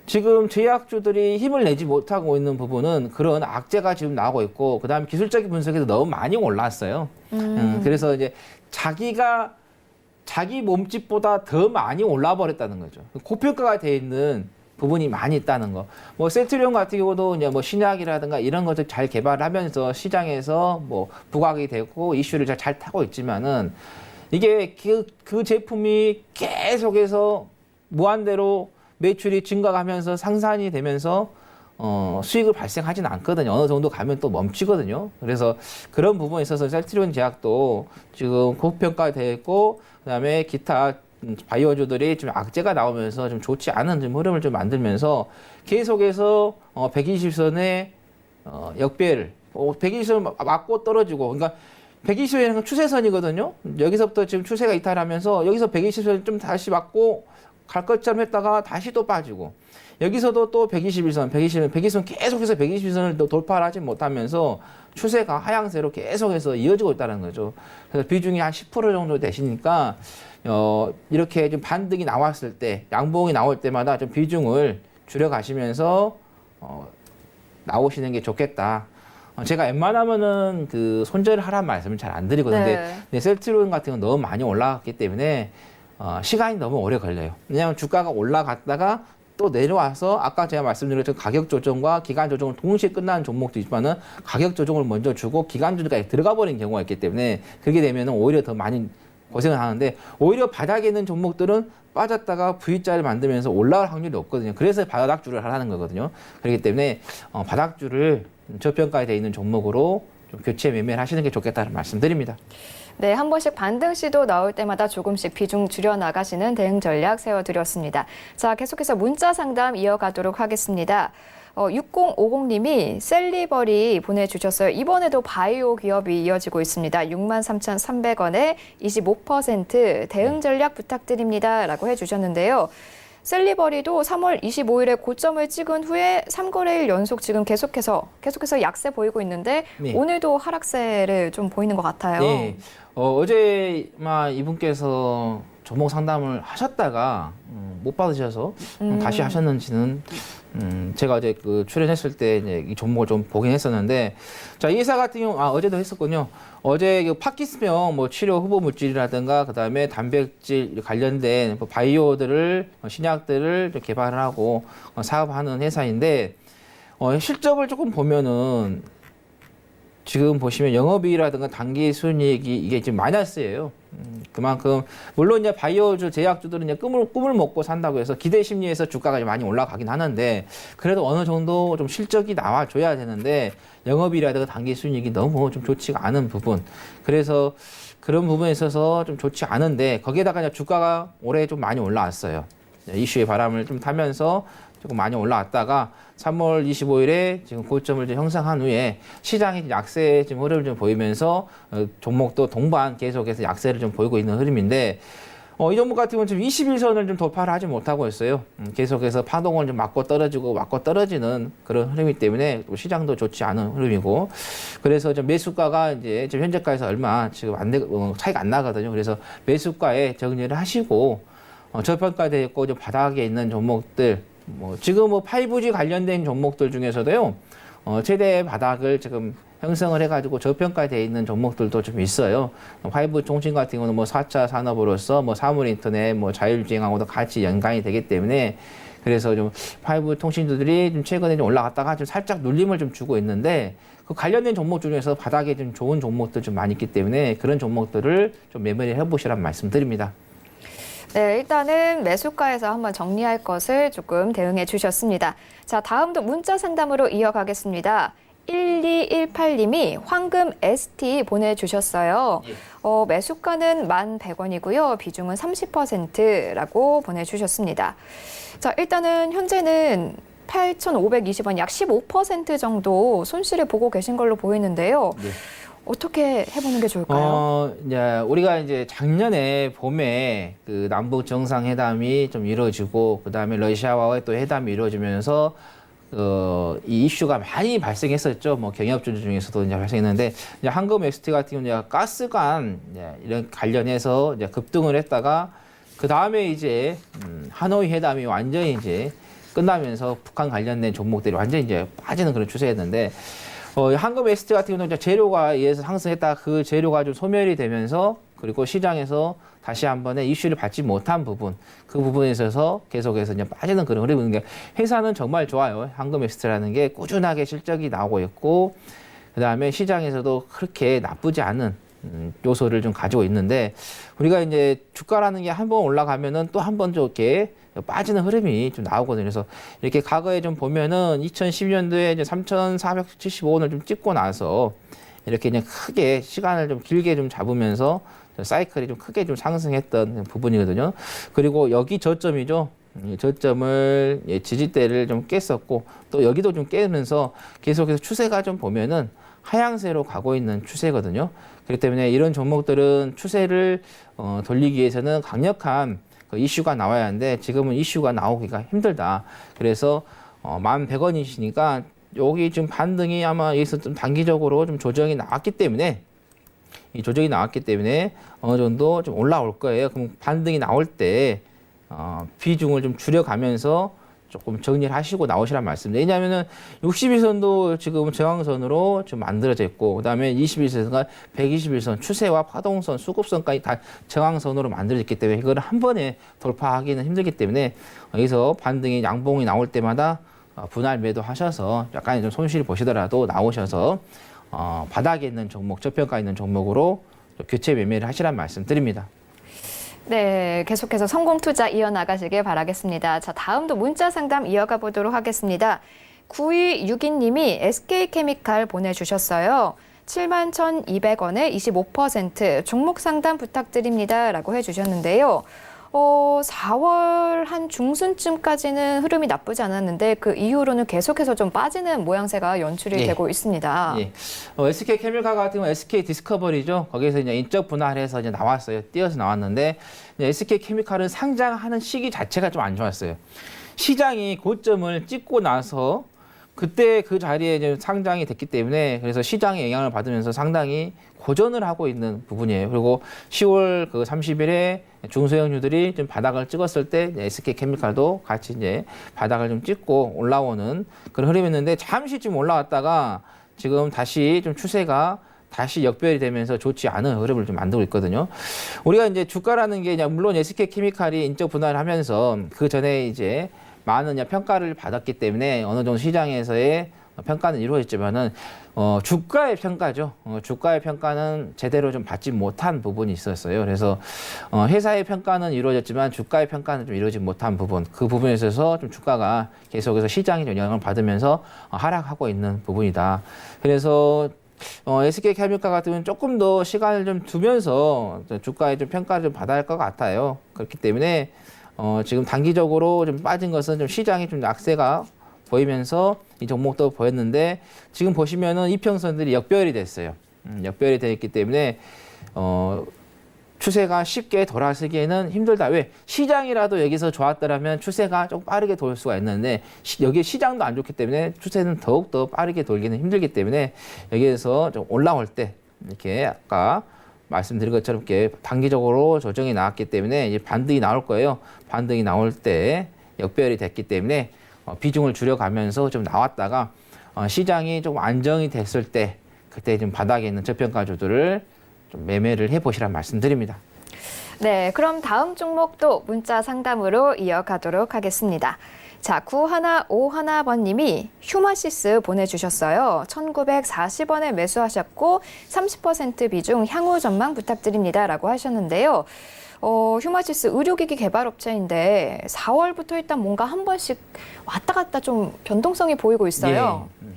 Speaker 2: 지금 제약주들이 힘을 내지 못하고 있는 부분은 그런 악재가 지금 나오고 있고 그다음에 기술적인 분석에도 너무 많이 올랐어요. 그래서 이제 자기 몸집보다 더 많이 올라 버렸다는 거죠. 고평가가 돼 있는 부분이 많이 있다는 거. 뭐 셀트리온 같은 경우도 이제 뭐 신약이라든가 이런 것들 잘 개발하면서 시장에서 뭐 부각이 되고 이슈를 잘 타고 있지만은 이게 그 제품이 계속해서 무한대로 매출이 증가하면서 상산이 되면서 수익을 발생하지는 않거든요. 어느 정도 가면 또 멈추거든요. 그래서 그런 부분에 있어서 셀트리온 제약도 지금 고평가되어 있고 그다음에 기타 바이오주들이 좀 악재가 나오면서 좀 좋지 않은 좀 흐름을 좀 만들면서 계속해서 120선의 역배를 120선 맞고 떨어지고 그러니까 120선은 추세선이거든요. 여기서부터 지금 추세가 이탈하면서 여기서 120선 좀 다시 맞고 갈 것처럼 했다가 다시 또 빠지고 여기서도 또 121선 계속해서 120선을 돌파를 하지 못하면서 추세가 하향세로 계속해서 이어지고 있다는 거죠. 그래서 비중이 한 10% 정도 되시니까 이렇게 좀 반등이 나왔을 때 양봉이 나올 때마다 좀 비중을 줄여가시면서 나오시는 게 좋겠다. 제가 웬만하면은 그 손절을 하라는 말씀을 잘 안 드리거든요.
Speaker 1: 네.
Speaker 2: 근데 셀트리온 같은 건 너무 많이 올라갔기 때문에 시간이 너무 오래 걸려요. 왜냐하면 주가가 올라갔다가 또 내려와서 아까 제가 말씀드렸던 가격 조정과 기간 조정을 동시에 끝나는 종목도 있지만은 가격 조정을 먼저 주고 기간 조정까지 들어가 버린 경우가 있기 때문에 그렇게 되면은 오히려 더 많이 고생을 하는데 오히려 바닥에 있는 종목들은 빠졌다가 V자를 만들면서 올라갈 확률이 없거든요. 그래서 바닥주를 하라는 거거든요. 그렇기 때문에 바닥주를 저평가되어 있는 종목으로 좀 교체 매매를 하시는 게 좋겠다는 말씀드립니다.
Speaker 1: 네, 한 번씩 반등 시도 나올 때마다 조금씩 비중 줄여 나가시는 대응 전략 세워드렸습니다. 자, 계속해서 문자 상담 이어가도록 하겠습니다. 6050님이 셀리버리 보내주셨어요. 이번에도 바이오 기업이 이어지고 있습니다. 63,300원에 25% 대응 전략 부탁드립니다. 라고 해주셨는데요. 셀리버리도 3월 25일에 고점을 찍은 후에 3거래일 연속 지금 계속해서 약세 보이고 있는데
Speaker 2: 네.
Speaker 1: 오늘도 하락세를 좀 보이는 것 같아요.
Speaker 2: 네. 어제 이분께서 종목 상담을 하셨다가 못 받으셔서 다시 하셨는지는 제가 어제 출연했을 때 이제 이 종목을 좀 보긴 했었는데, 자, 이 회사 같은 경우 어제도 했었군요. 어제 파킨슨병 치료 후보 물질이라든가 그다음에 단백질 관련된 바이오들을 신약들을 좀 개발을 하고 사업하는 회사인데, 실적을 조금 보면은 지금 보시면 영업이익이라든가 단기 순이익이 이게 지금 마이너스예요. 그만큼 물론 이제 바이오주 제약주들은 이제 꿈을 먹고 산다고 해서 기대 심리에서 주가가 많이 올라가긴 하는데, 그래도 어느 정도 좀 실적이 나와줘야 되는데 영업이익이라든가 단기 순이익이 너무 좀 좋지가 않은 부분. 그래서 그런 부분에 있어서 좀 좋지 않은데, 거기에다가 이제 주가가 올해 좀 많이 올라왔어요. 이슈의 바람을 좀 타면서 조금 많이 올라왔다가 3월 25일에 지금 고점을 좀 형성한 후에 시장이 약세 좀 흐름을 좀 보이면서 종목도 동반 계속해서 약세를 좀 보이고 있는 흐름인데, 이 종목 같은 경우는 지금 21선을 좀 돌파를 하지 못하고 있어요. 계속해서 파동을 좀 맞고 떨어지는 그런 흐름이기 때문에 또 시장도 좋지 않은 흐름이고, 그래서 좀 매수가가 이제 지금 현재가에서 얼마 지금 차이가 안 나거든요. 그래서 매수가에 정리를 하시고, 저평가되어 있고 좀 바닥에 있는 종목들, 지금 5G 관련된 종목들 중에서도요, 최대 바닥을 지금 형성을 해가지고 저평가되어 있는 종목들도 좀 있어요. 5 통신 같은 경우는 4차 산업으로서 사물 인터넷, 자율주행하고도 같이 연관이 되기 때문에, 그래서 좀 5 통신주들이 좀 최근에 좀 올라갔다가 좀 살짝 눌림을 좀 주고 있는데, 그 관련된 종목 중에서 바닥에 좀 좋은 종목들 좀 많이 있기 때문에 그런 종목들을 좀 매매를 해보시라는 말씀드립니다.
Speaker 1: 네, 일단은 매수가에서 한번 정리할 것을 조금 대응해 주셨습니다. 자, 다음도 문자 상담으로 이어가겠습니다. 1218님이 황금 ST 보내주셨어요. 매수가는 1,100원이고요. 비중은 30%라고 보내주셨습니다. 자, 일단은 현재는 8,520원, 약 15% 정도 손실을 보고 계신 걸로 보이는데요.
Speaker 2: 네.
Speaker 1: 어떻게 해보는 게 좋을까요?
Speaker 2: 우리가 이제 작년에 봄에 그 남북 정상회담이 좀 이루어지고, 그 다음에 러시아와의 또 회담이 이루어지면서 이 이슈가 많이 발생했었죠. 경협주 중에서도 이제 발생했는데, 이제 한금 ST 같은 경우는 가스관 이런 관련해서 이제 급등을 했다가, 그 다음에 이제 하노이 회담이 완전히 이제 끝나면서 북한 관련된 종목들이 완전히 이제 빠지는 그런 추세였는데, 한금 ST 같은 경우는 재료가 의해서 상승했다. 그 재료가 좀 소멸이 되면서, 그리고 시장에서 다시 한 번에 이슈를 받지 못한 부분, 그 부분에 있어서 계속해서 이제 빠지는 그런 흐름인데, 회사는 정말 좋아요. 한금 ST라는 게 꾸준하게 실적이 나오고 있고, 그 다음에 시장에서도 그렇게 나쁘지 않은 요소를 좀 가지고 있는데, 우리가 이제 주가라는 게 한 번 올라가면은 또 한 번 이렇게 빠지는 흐름이 좀 나오거든요. 그래서 이렇게 과거에 좀 보면은 2010년도에 이제 3,475원을 좀 찍고 나서 이렇게 그냥 크게 시간을 좀 길게 좀 잡으면서 사이클이 좀 크게 좀 상승했던 부분이거든요. 그리고 여기 저점이죠. 이 저점을 지지대를 좀 깼었고, 또 여기도 좀 깨면서 계속해서 추세가 좀 보면은 하향세로 가고 있는 추세거든요. 그렇기 때문에 이런 종목들은 추세를 돌리기 위해서는 강력한 이슈가 나와야 하는데, 지금은 이슈가 나오기가 힘들다. 그래서 1,100원이시니까 여기 지금 반등이 아마 여기서 좀 단기적으로 좀 조정이 나왔기 때문에, 이 조정이 나왔기 때문에 어느 정도 좀 올라올 거예요. 그럼 반등이 나올 때 비중을 좀 줄여가면서 조금 정리를 하시고 나오시란 말씀입니다. 왜냐하면은 61선도 지금 저항선으로 좀 만들어져 있고, 그 다음에 21선과 121선, 추세와 파동선, 수급선까지 다 저항선으로 만들어져 있기 때문에 이걸 한 번에 돌파하기는 힘들기 때문에, 여기서 반등이 양봉이 나올 때마다 분할 매도하셔서 약간의 좀 손실 보시더라도 나오셔서 바닥에 있는 종목, 저평가 있는 종목으로 교체 매매를 하시란 말씀 드립니다.
Speaker 1: 네, 계속해서 성공 투자 이어나가시길 바라겠습니다. 자, 다음도 문자 상담 이어가 보도록 하겠습니다. 9262님이 SK케미칼 보내주셨어요. 71,200원에 25%, 종목 상담 부탁드립니다라고 해주셨는데요. 4월 한 중순쯤까지는 흐름이 나쁘지 않았는데 그 이후로는 계속해서 좀 빠지는 모양새가 연출이
Speaker 2: 예.
Speaker 1: 되고 있습니다.
Speaker 2: 예. SK 케미칼 같은 경우 SK 디스커버리죠. 거기에서 이제 인적 분할해서 이제 나왔어요. 뛰어서 나왔는데 이제 SK 케미칼은 상장하는 시기 자체가 좀 안 좋았어요. 시장이 고점을 찍고 나서 그때 그 자리에 이제 상장이 됐기 때문에 그래서 시장의 영향을 받으면서 상당히 고전을 하고 있는 부분이에요. 그리고 10월 그 30일에 중소형주들이 좀 바닥을 찍었을 때 SK 케미칼도 같이 이제 바닥을 좀 찍고 올라오는 그런 흐름이었는데 잠시 좀 올라왔다가 지금 다시 좀 추세가 다시 역별이 되면서 좋지 않은 흐름을 좀 만들고 있거든요. 우리가 이제 주가라는 게 물론 SK 케미칼이 인적 분할을 하면서 그 전에 이제 많은 평가를 받았기 때문에 어느 정도 시장에서의 평가는 이루어졌지만은 주가의 평가죠. 주가의 평가는 제대로 좀 받지 못한 부분이 있었어요. 그래서 회사의 평가는 이루어졌지만 주가의 평가는 좀 이루어지지 못한 부분, 그 부분에 있어서 좀 주가가 계속해서 시장의 영향을 받으면서 하락하고 있는 부분이다. 그래서 SK 케미칼 같은 경우는 조금 더 시간을 좀 두면서 주가의 좀 평가를 좀 받아야 할 것 같아요. 그렇기 때문에 지금 단기적으로 좀 빠진 것은 좀 시장이 좀 약세가 보이면서 이 종목도 보였는데 지금 보시면은 이평선들이 역별이 됐어요. 역별이 되어 있기 때문에 추세가 쉽게 돌아서기에는 힘들다. 왜? 시장이라도 여기서 좋았더라면 추세가 조금 빠르게 돌 수가 있는데 여기 시장도 안 좋기 때문에 추세는 더욱더 빠르게 돌기는 힘들기 때문에 여기에서 좀 올라올 때 이렇게 아까 말씀드린 것처럼 이렇게 단기적으로 조정이 나왔기 때문에 이제 반등이 나올 거예요. 반등이 나올 때 역별이 됐기 때문에 비중을 줄여가면서 좀 나왔다가 시장이 좀 안정이 됐을 때 그때 좀 바닥에 있는 저평가주들을 좀 매매를 해보시란 말씀드립니다.
Speaker 1: 네, 그럼 다음 종목도 문자 상담으로 이어가도록 하겠습니다. 자, 9151번님이 휴마시스 보내주셨어요. 1,940원에 매수하셨고 30% 비중 향후 전망 부탁드립니다라고 하셨는데요. 휴마시스 의료기기 개발업체인데 4월부터 일단 뭔가 한 번씩 왔다 갔다 좀 변동성이 보이고 있어요.
Speaker 2: 예.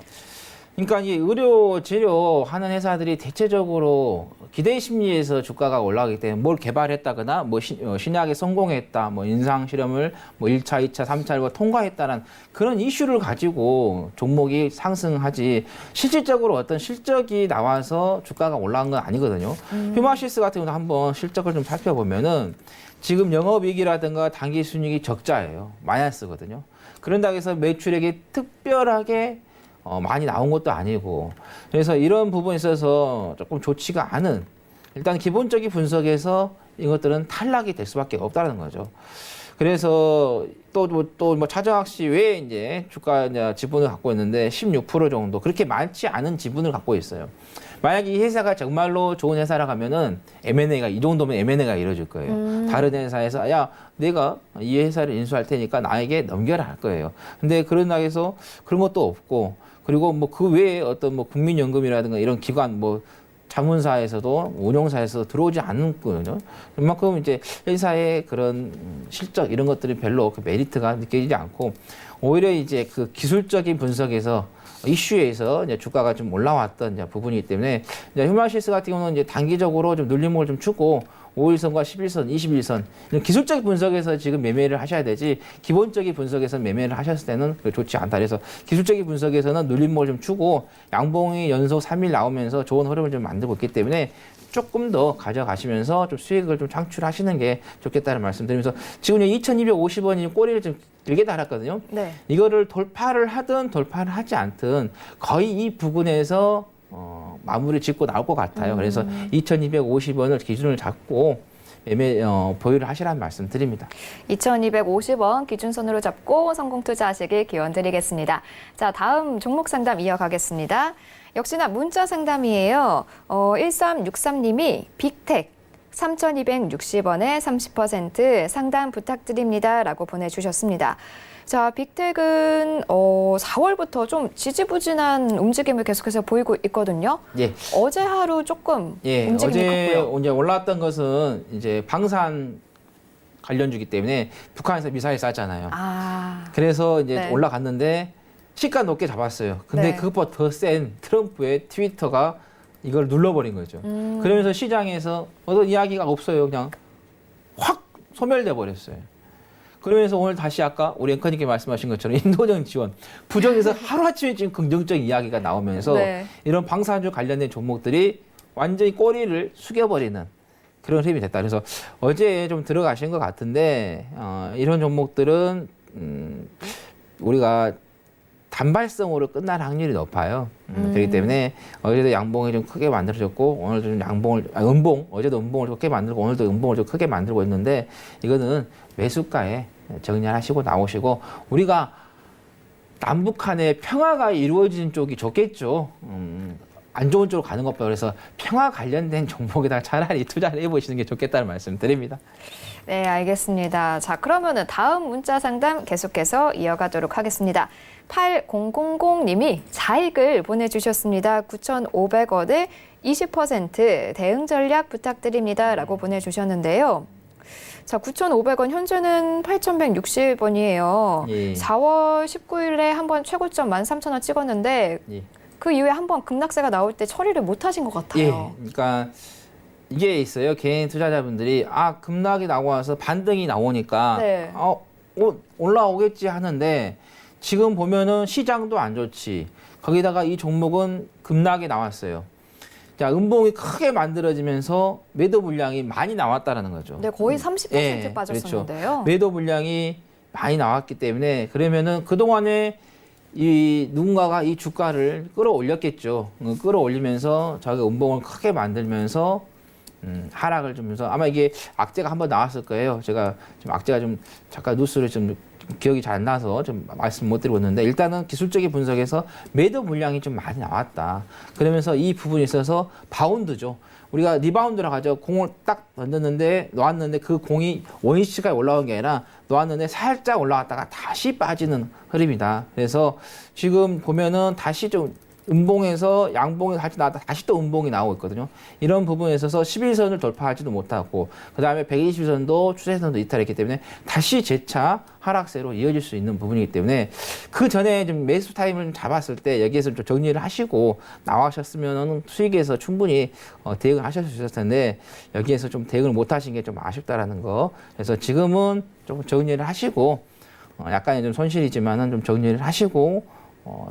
Speaker 2: 그러니까 이 의료 재료 하는 회사들이 대체적으로 기대 심리에서 주가가 올라가기 때문에 뭘 개발했다거나 뭐 신약에 성공했다, 뭐 임상 실험을 뭐 1차, 2차, 3차를 통과했다는 그런 이슈를 가지고 종목이 상승하지 실질적으로 어떤 실적이 나와서 주가가 올라간 건 아니거든요. 휴마시스 같은 경우는 한번 실적을 좀 살펴보면은 지금 영업이익이라든가 당기 순이익이 적자예요. 마이너스거든요. 그런다고 해서 매출액이 특별하게 많이 나온 것도 아니고 그래서 이런 부분에 있어서 조금 좋지가 않은 일단 기본적인 분석에서 이것들은 탈락이 될 수밖에 없다는 거죠. 그래서 또 뭐 차정학 씨 외에 이제 주가 지분을 갖고 있는데 16% 정도 그렇게 많지 않은 지분을 갖고 있어요. 만약 이 회사가 정말로 좋은 회사라 하면은 M&A가 이 정도면 M&A가 이루어질 거예요. 다른 회사에서 야 내가 이 회사를 인수할 테니까 나에게 넘겨라 할 거예요. 근데 그런다고 해서 그런 것도 없고 그리고 뭐 그 외에 어떤 뭐 국민연금이라든가 이런 기관 뭐 자문사에서도 운용사에서 들어오지 않는거든요. 그만큼 이제 회사의 그런 실적 이런 것들이 별로 그 메리트가 느껴지지 않고 오히려 이제 그 기술적인 분석에서 이슈에서 이제 주가가 좀 올라왔던 이제 부분이기 때문에 이제 휴마시스 같은 경우는 이제 단기적으로 좀 눌림목을 좀 주고 5일선과 11선, 21선 이런 기술적 분석에서 지금 매매를 하셔야 되지 기본적인 분석에서 매매를 하셨을 때는 좋지 않다. 그래서 기술적인 분석에서는 눌림목을 좀 주고 양봉이 연속 3일 나오면서 좋은 흐름을 좀 만들고 있기 때문에 조금 더 가져가시면서 좀 수익을 좀 창출하시는 게 좋겠다는 말씀드리면서 지금 2,250원이 꼬리를 좀 길게 달았거든요.
Speaker 1: 네.
Speaker 2: 이거를 돌파를 하든 돌파를 하지 않든 거의 이 부근에서 마무리 짓고 나올 것 같아요. 그래서 2,250원을 기준을 잡고 매매 보유를 하시라는 말씀 드립니다.
Speaker 1: 2,250원 기준선으로 잡고 성공 투자하시길 기원드리겠습니다. 자, 다음 종목 상담 이어가겠습니다. 역시나 문자 상담이에요. 1363님이 빅텍 3,260원에 30% 상담 부탁드립니다라고 보내주셨습니다. 자, 빅텍은 4월부터 좀 지지부진한 움직임을 계속해서 보이고 있거든요.
Speaker 2: 예.
Speaker 1: 어제 하루 조금 움직임이
Speaker 2: 어제
Speaker 1: 컸고요.
Speaker 2: 이제 올라왔던 것은 이제 방산 관련주기 때문에 북한에서 미사일 쐈잖아요. 그래서 이제
Speaker 1: 네.
Speaker 2: 올라갔는데 시가 높게 잡았어요. 근데
Speaker 1: 네.
Speaker 2: 그것보다 더 센 트럼프의 트위터가 이걸 눌러버린 거죠. 그러면서 시장에서 어떤 이야기가 없어요. 그냥 확 소멸돼 버렸어요. 그러면서 오늘 다시 아까 우리 앵커님께 말씀하신 것처럼 인도적 지원, 부정에서 하루아침에 지금 긍정적 이야기가 나오면서
Speaker 1: 네.
Speaker 2: 이런 방산주 관련된 종목들이 완전히 꼬리를 숙여버리는 그런 흐름이 됐다. 그래서 어제 좀 들어가신 것 같은데 이런 종목들은 우리가 단발성으로 끝날 확률이 높아요. 그렇기 때문에 어제도 양봉이 좀 크게 만들어졌고 오늘도 좀 음봉, 어제도 음봉을 좀 크게 만들고 오늘도 음봉을 좀 크게 만들고 있는데 이거는 매수가에 정리하시고 나오시고 우리가 남북한의 평화가 이루어지는 쪽이 좋겠죠. 안 좋은 쪽으로 가는 것보다 그래서 평화 관련된 종목에다가 차라리 투자를 해보시는 게 좋겠다는 말씀 드립니다.
Speaker 1: 네, 알겠습니다. 자, 그러면은 다음 문자 상담 계속해서 이어가도록 하겠습니다. 8000님이 자익을 보내주셨습니다. 9,500원을 20% 대응 전략 부탁드립니다. 라고 보내주셨는데요. 자, 9,500원, 현재는 8,160원이에요.
Speaker 2: 예.
Speaker 1: 4월 19일에 한번 최고점 13,000원 찍었는데
Speaker 2: 예.
Speaker 1: 그 이후에 한번 급락세가 나올 때 처리를 못 하신 것
Speaker 2: 예,
Speaker 1: 같아요.
Speaker 2: 그러니까 이게 있어요. 개인 투자자분들이 급락이 나고 와서 반등이 나오니까
Speaker 1: 네.
Speaker 2: 올라오겠지 하는데 지금 보면은 시장도 안 좋지. 거기다가 이 종목은 급락이 나왔어요. 자, 음봉이 크게 만들어지면서 매도 물량이 많이 나왔다라는 거죠.
Speaker 1: 네, 거의 30%
Speaker 2: 예,
Speaker 1: 빠졌었는데요.
Speaker 2: 그렇죠. 매도 물량이 많이 나왔기 때문에 그러면은 그동안에 이 누군가가 이 주가를 끌어올렸겠죠. 끌어올리면서 자기 음봉을 크게 만들면서 하락을 주면서 아마 이게 악재가 한번 나왔을 거예요. 제가 지금 악재가 좀 잠깐 뉴스를 좀 기억이 잘 안 나서 좀 말씀 못 드리고 있는데 일단은 기술적인 분석에서 매도 물량이 좀 많이 나왔다. 그러면서 이 부분에 있어서 바운드죠. 우리가 리바운드라고 하죠. 공을 딱 던졌는데 놓았는데 그 공이 원위치가 올라온 게 아니라 놓았는데 살짝 올라갔다가 다시 빠지는 흐름이다. 그래서 지금 보면은 다시 좀 음봉에서 양봉이 같이 나왔다 다시 또 음봉이 나오고 있거든요. 이런 부분에 있어서 11선을 돌파하지도 못하고 그다음에 120선도 추세선도 이탈했기 때문에 다시 재차 하락세로 이어질 수 있는 부분이기 때문에 그 전에 좀 매수 타임을 좀 잡았을 때 여기에서 좀 정리를 하시고 나와셨으면 수익에서 충분히 대응을 하실 수 있었을 텐데 여기에서 좀 대응을 못 하신 게 좀 아쉽다라는 거. 그래서 지금은 좀 정리를 하시고 약간의 좀 손실이지만은 좀 정리를 하시고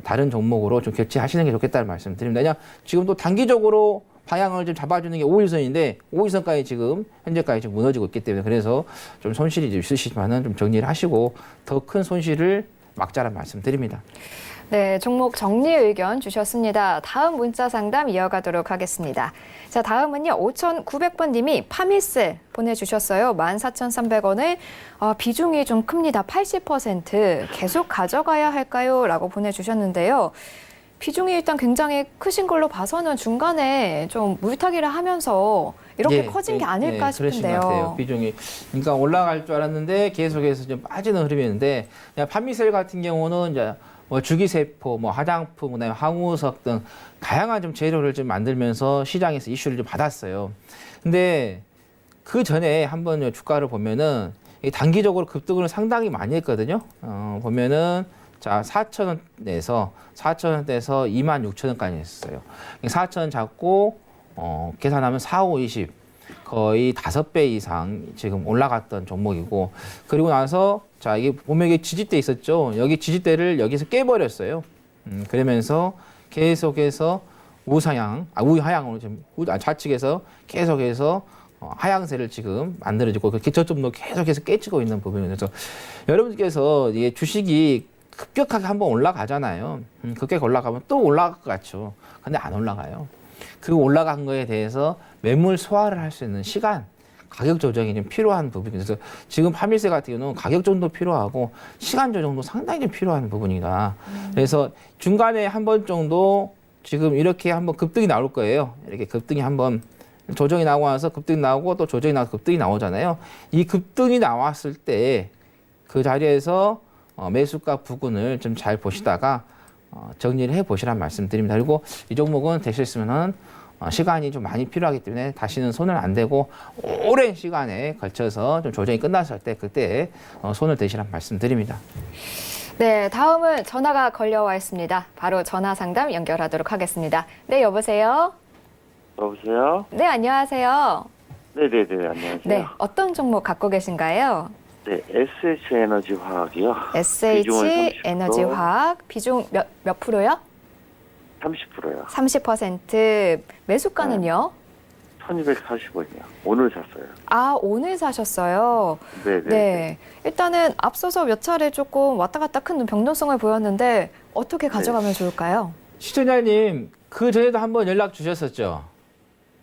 Speaker 2: 다른 종목으로 좀 교체하시는 게 좋겠다는 말씀 드립니다. 왜냐 지금 또 단기적으로 방향을 좀 잡아주는 게 5일선인데 5일선까지 지금 현재까지 좀 무너지고 있기 때문에 그래서 좀 손실이 좀 있으시지만은 좀 정리를 하시고 더 큰 손실을 막자란 말씀 드립니다.
Speaker 1: 네, 종목 정리 의견 주셨습니다. 다음 문자 상담 이어가도록 하겠습니다. 자, 다음은요. 5,900번님이 파미스 보내주셨어요. 14,300원을 비중이 좀 큽니다. 80% 계속 가져가야 할까요? 라고 보내주셨는데요. 비중이 일단 굉장히 크신 걸로 봐서는 중간에 좀 물타기를 하면서 이렇게 커진 게 아닐까
Speaker 2: 그러신 것
Speaker 1: 싶은데요.
Speaker 2: 같아요. 비중이 그러니까 올라갈 줄 알았는데 계속해서 좀 빠지는 흐름이었는데 파미셀 같은 경우는 이제 뭐 주기세포, 뭐 화장품, 그다음에 항우석 등 다양한 좀 재료를 좀 만들면서 시장에서 이슈를 좀 받았어요. 근데 그 전에 한번 주가를 보면은 단기적으로 급등을 상당히 많이 했거든요. 보면은 자 4,000원대에서 26,000원까지 했어요. 4,000원 잡고 계산하면 4, 5, 20 거의 5배 이상 지금 올라갔던 종목이고 그리고 나서 자 이게 보면 이게 지지대 있었죠. 여기 지지대를 여기서 깨버렸어요. 그러면서 계속해서 우하향으로 지금 좌측에서 계속해서 하향세를 지금 만들어지고 그 저점도 계속해서 깨지고 있는 부분이어서 여러분께서 이게 주식이 급격하게 한번 올라가잖아요. 급격하게 올라가면 또 올라갈 것 같죠. 근데 안 올라가요. 그 올라간 거에 대해서 매물 소화를 할 수 있는 시간, 가격 조정이 좀 필요한 부분이어서 지금 파밀세 같은 경우는 가격 조정도 필요하고 시간 조정도 상당히 좀 필요한 부분이다. 그래서 중간에 한 번 정도 지금 이렇게 한번 급등이 나올 거예요. 이렇게 급등이 한번 조정이 나오고 나서 급등이 나오고 또 조정이 나와서 급등이 나오잖아요. 이 급등이 나왔을 때 그 자리에서 매수가 부근을 좀 잘 보시다가 정리를 해 보시란 말씀드립니다. 그리고 이 종목은 되셨으면은 시간이 좀 많이 필요하기 때문에 다시는 손을 안 대고 오랜 시간에 걸쳐서 좀 조정이 끝났을 때 그때 손을 대시란 말씀드립니다.
Speaker 1: 네, 다음은 전화가 걸려와 있습니다. 바로 전화 상담 연결하도록 하겠습니다. 네, 여보세요?
Speaker 4: 여보세요?
Speaker 1: 네, 안녕하세요.
Speaker 4: 네네네, 안녕하세요.
Speaker 1: 네, 어떤 종목 갖고 계신가요?
Speaker 4: 네, SH 에너지 화학이요.
Speaker 1: SH
Speaker 4: 비중은 30%,
Speaker 1: 에너지 화학 비중 몇 프로요?
Speaker 4: 30%요.
Speaker 1: 30%. 매수가는요?
Speaker 4: 1240원이요. 오늘 샀어요.
Speaker 1: 아, 오늘 사셨어요.
Speaker 4: 네네.
Speaker 1: 네. 일단은 앞서서 몇 차례 조금 왔다 갔다 큰 변동성을 보였는데 어떻게 가져가면 좋을까요?
Speaker 2: 시청자님, 그 전에도 한번 연락 주셨었죠?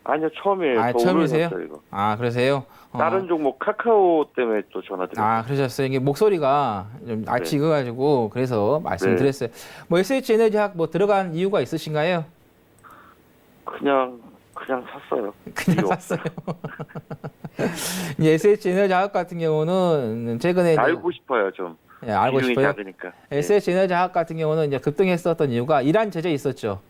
Speaker 4: 아니요, 처음이에요.
Speaker 2: 아,
Speaker 4: 저 오늘
Speaker 2: 처음이세요?
Speaker 4: 샀어요, 이거.
Speaker 2: 아, 그러세요?
Speaker 4: 다른 종목 카카오 때문에 또 전화드렸어요.
Speaker 2: 아, 그러셨어요. 이게 목소리가 좀 낯이
Speaker 4: 네.
Speaker 2: 익어가지고 그래서 말씀드렸어요. 뭐 SH 에너지학 뭐 들어간 이유가 있으신가요?
Speaker 4: 그냥 샀어요.
Speaker 2: 그냥
Speaker 4: 이유
Speaker 2: 샀어요. 이제 SH 에너지학 같은 경우는 최근에 이제
Speaker 4: 알고 싶어요, 좀.
Speaker 2: 예, 알고
Speaker 4: 비중이
Speaker 2: 싶어요.
Speaker 4: 작으니까. 네.
Speaker 2: SH 에너지학 같은 경우는 이제 급등했었던 이유가 이란 제재 있었죠.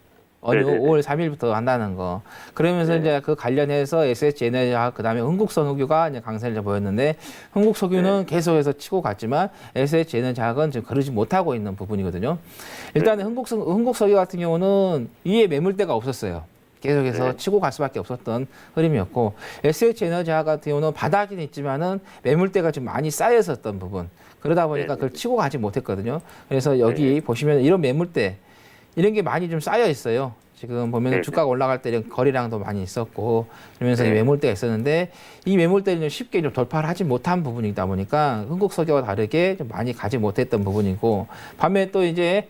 Speaker 2: 어느
Speaker 4: 네네네.
Speaker 2: 5월 3일부터 한다는 거. 그러면서
Speaker 4: 네.
Speaker 2: 이제 그 관련해서 SH 에너지학 그다음에 흥국선호규가 이제 강세를 보였는데 흥국석유는 계속해서 치고 갔지만 SH 에너지학은 지금 그러지 못하고 있는 부분이거든요. 일단은 흥국석유 같은 경우는 위에 매물대가 없었어요. 계속해서
Speaker 4: 네.
Speaker 2: 치고 갈 수밖에 없었던 흐름이었고 SH 에너지학 같은 경우는 바닥은 있지만은 매물대가 좀 많이 쌓여 있었던 부분. 그러다 보니까 그걸 치고 가지 못했거든요. 그래서 여기 보시면 이런 매물대 이런 게 많이 좀 쌓여 있어요. 지금 보면
Speaker 4: 네.
Speaker 2: 주가가 올라갈 때 거래량도 많이 있었고 그러면서
Speaker 4: 네.
Speaker 2: 이 매물대가 있었는데 이 매물대는 좀 쉽게 좀 돌파를 하지 못한 부분이다 보니까 흥국석유와 다르게 좀 많이 가지 못했던 부분이고 반면에 또 이제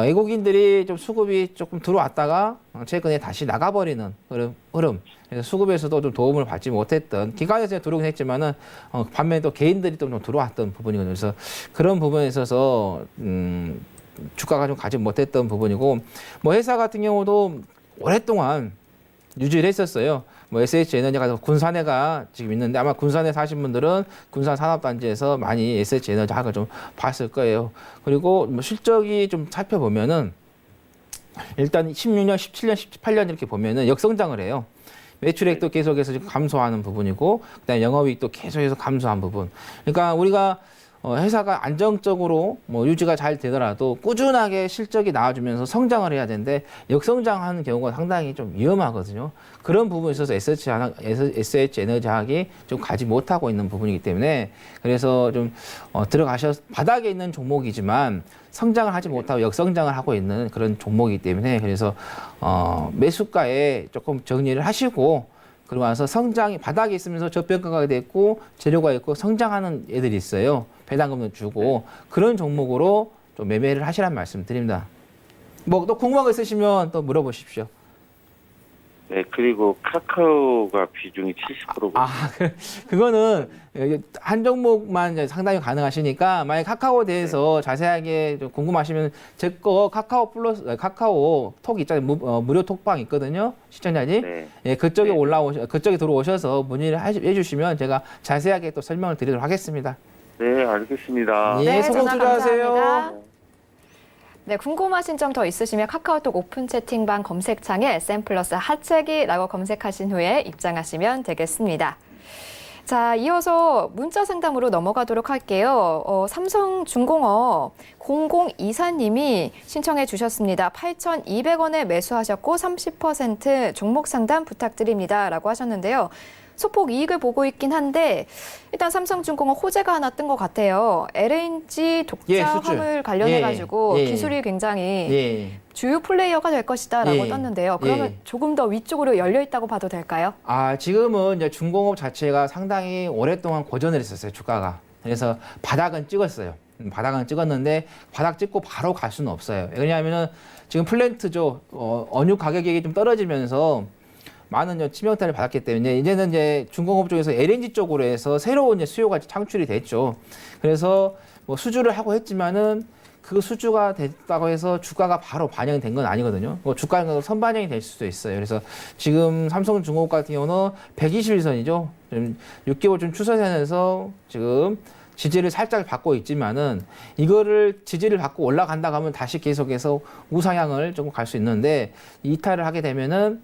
Speaker 2: 외국인들이 좀 수급이 조금 들어왔다가 최근에 다시 나가버리는 흐름. 그래서 수급에서도 좀 도움을 받지 못했던 기관에서 들어오긴 했지만은 반면에 또 개인들이 좀 들어왔던 부분이거든요. 그래서 그런 부분에 있어서 주가가 좀 가지 못했던 부분이고 뭐 회사 같은 경우도 오랫동안 유지를 했었어요. 뭐 SH 에너지가 군산해가 지금 있는데 아마 군산에 사신 분들은 군산 산업단지에서 많이 SH 에너지 학을 좀 봤을 거예요. 그리고 뭐 실적이 좀 살펴보면은 일단 16년, 17년, 18년 이렇게 보면은 역성장을 해요. 매출액도 계속해서 지금 감소하는 부분이고 그다음에 영업이익도 계속해서 감소한 부분. 그러니까 우리가 회사가 안정적으로 뭐 유지가 잘 되더라도 꾸준하게 실적이 나와주면서 성장을 해야 되는데 역성장하는 경우가 상당히 좀 위험하거든요. 그런 부분에 있어서 SH 에너지학이 좀 가지 못하고 있는 부분이기 때문에 그래서 좀 바닥에 있는 종목이지만 성장을 하지 못하고 역성장을 하고 있는 그런 종목이기 때문에 그래서 매수가에 조금 정리를 하시고 그러고 나서 성장이 바닥에 있으면서 저평가가 됐고 재료가 있고 성장하는 애들이 있어요. 배당금도 주고 그런 종목으로 좀 매매를 하시란 말씀 드립니다. 뭐 또 궁금한 거 있으시면 또 물어보십시오.
Speaker 4: 네, 그리고 카카오가 비중이 70%고.
Speaker 2: 그거는 한 종목만 이제 상당히 가능하시니까 만약 카카오에 대해서 자세하게 좀 궁금하시면 제 거 카카오 플러스 카카오 톡 있잖아요. 무료 톡방 있거든요. 시청자님.
Speaker 4: 네.
Speaker 2: 예, 그쪽에
Speaker 4: 네.
Speaker 2: 그쪽에 들어오셔서 문의를 해주시면 제가 자세하게 또 설명을 드리도록 하겠습니다.
Speaker 4: 네, 알겠습니다.
Speaker 2: 예,
Speaker 1: 네,
Speaker 2: 소금
Speaker 1: 전화
Speaker 2: 투자하세요.
Speaker 1: 감사합니다. 네, 궁금하신 점 더 있으시면 카카오톡 오픈 채팅방 검색창에 SM 플러스 하체기라고 검색하신 후에 입장하시면 되겠습니다. 자, 이어서 문자 상담으로 넘어가도록 할게요. 삼성중공업 0024님이 신청해 주셨습니다. 8,200원에 매수하셨고 30% 종목 상담 부탁드립니다. 라고 하셨는데요. 소폭 이익을 보고 있긴 한데 일단 삼성중공업 호재가 하나 뜬 것 같아요. LNG 독자
Speaker 2: 수출.
Speaker 1: 화물 관련해가지고 기술이 굉장히
Speaker 2: 예.
Speaker 1: 주요 플레이어가 될 것이다라고
Speaker 2: 예.
Speaker 1: 떴는데요. 그러면
Speaker 2: 예.
Speaker 1: 조금 더 위쪽으로 열려 있다고 봐도 될까요?
Speaker 2: 지금은 이제 중공업 자체가 상당히 오랫동안 고전을 했었어요, 주가가. 그래서 바닥은 찍었어요. 바닥은 찍었는데 바닥 찍고 바로 갈 수는 없어요. 왜냐하면은 지금 플랜트죠. 원유 가격이 좀 떨어지면서 많은 치명타를 받았기 때문에 이제는 이제 중공업 쪽에서 LNG 쪽으로 해서 새로운 이제 수요가 창출이 됐죠. 그래서 뭐 수주를 하고 했지만은 그 수주가 됐다고 해서 주가가 바로 반영이 된 건 아니거든요. 뭐 주가는 선반영이 될 수도 있어요. 그래서 지금 삼성중공업 같은 경우는 121선이죠. 좀 6개월 좀 추세선에서 지금 지지를 살짝 받고 있지만은 이거를 지지를 받고 올라간다고 하면 다시 계속해서 우상향을 조금 갈 수 있는데 이탈을 하게 되면은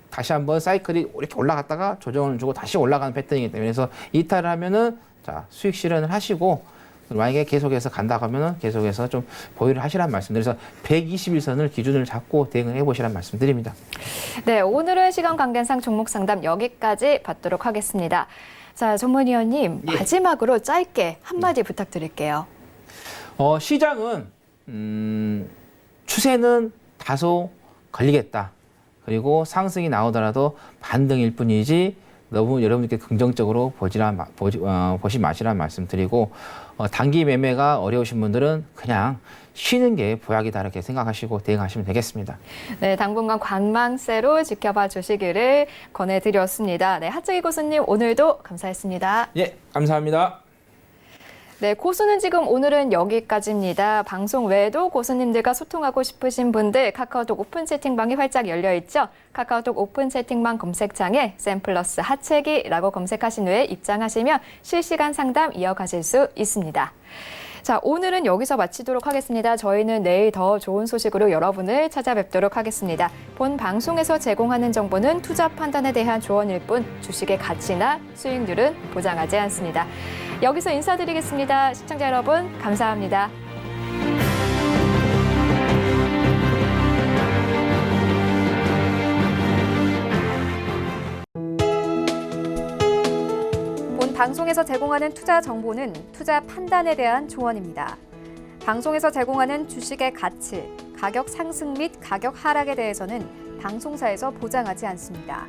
Speaker 2: 다시 한번 사이클이 이렇게 올라갔다가 조정을 주고 다시 올라가는 패턴이기 때문에 그래서 이탈을 하면은 자 수익 실현을 하시고 만약에 계속해서 간다고 하면은 계속해서 좀 보유를 하시라는 말씀. 그래서 121선을 기준을 잡고 대응해 보시라는 말씀드립니다.
Speaker 1: 네, 오늘은 시간 관계상 종목 상담 여기까지 받도록 하겠습니다. 자, 전문위원님
Speaker 2: 예.
Speaker 1: 마지막으로 짧게 한마디 부탁드릴게요.
Speaker 2: 시장은 추세는 다소 걸리겠다. 그리고 상승이 나오더라도 반등일 뿐이지 너무 여러분들께 긍정적으로 보시 마시라는 말씀드리고 단기 매매가 어려우신 분들은 그냥 쉬는 게 보약이다 이렇게 생각하시고 대응하시면 되겠습니다.
Speaker 1: 네, 당분간 관망세로 지켜봐 주시기를 권해드렸습니다. 네, 하츠기 고수님 오늘도 감사했습니다.
Speaker 2: 예, 감사합니다.
Speaker 1: 네, 고수는 지금 오늘은 여기까지입니다. 방송 외에도 고수님들과 소통하고 싶으신 분들 카카오톡 오픈 채팅방이 활짝 열려 있죠. 카카오톡 오픈 채팅방 검색창에 샘플러스 하체기라고 검색하신 후에 입장하시면 실시간 상담 이어가실 수 있습니다. 자, 오늘은 여기서 마치도록 하겠습니다. 저희는 내일 더 좋은 소식으로 여러분을 찾아뵙도록 하겠습니다. 본 방송에서 제공하는 정보는 투자 판단에 대한 조언일 뿐 주식의 가치나 수익률은 보장하지 않습니다. 여기서 인사드리겠습니다. 시청자 여러분, 감사합니다. 본 방송에서 제공하는 투자 정보는 투자 판단에 대한 조언입니다. 방송에서 제공하는 주식의 가치, 가격 상승 및 가격 하락에 대해서는 방송사에서 보장하지 않습니다.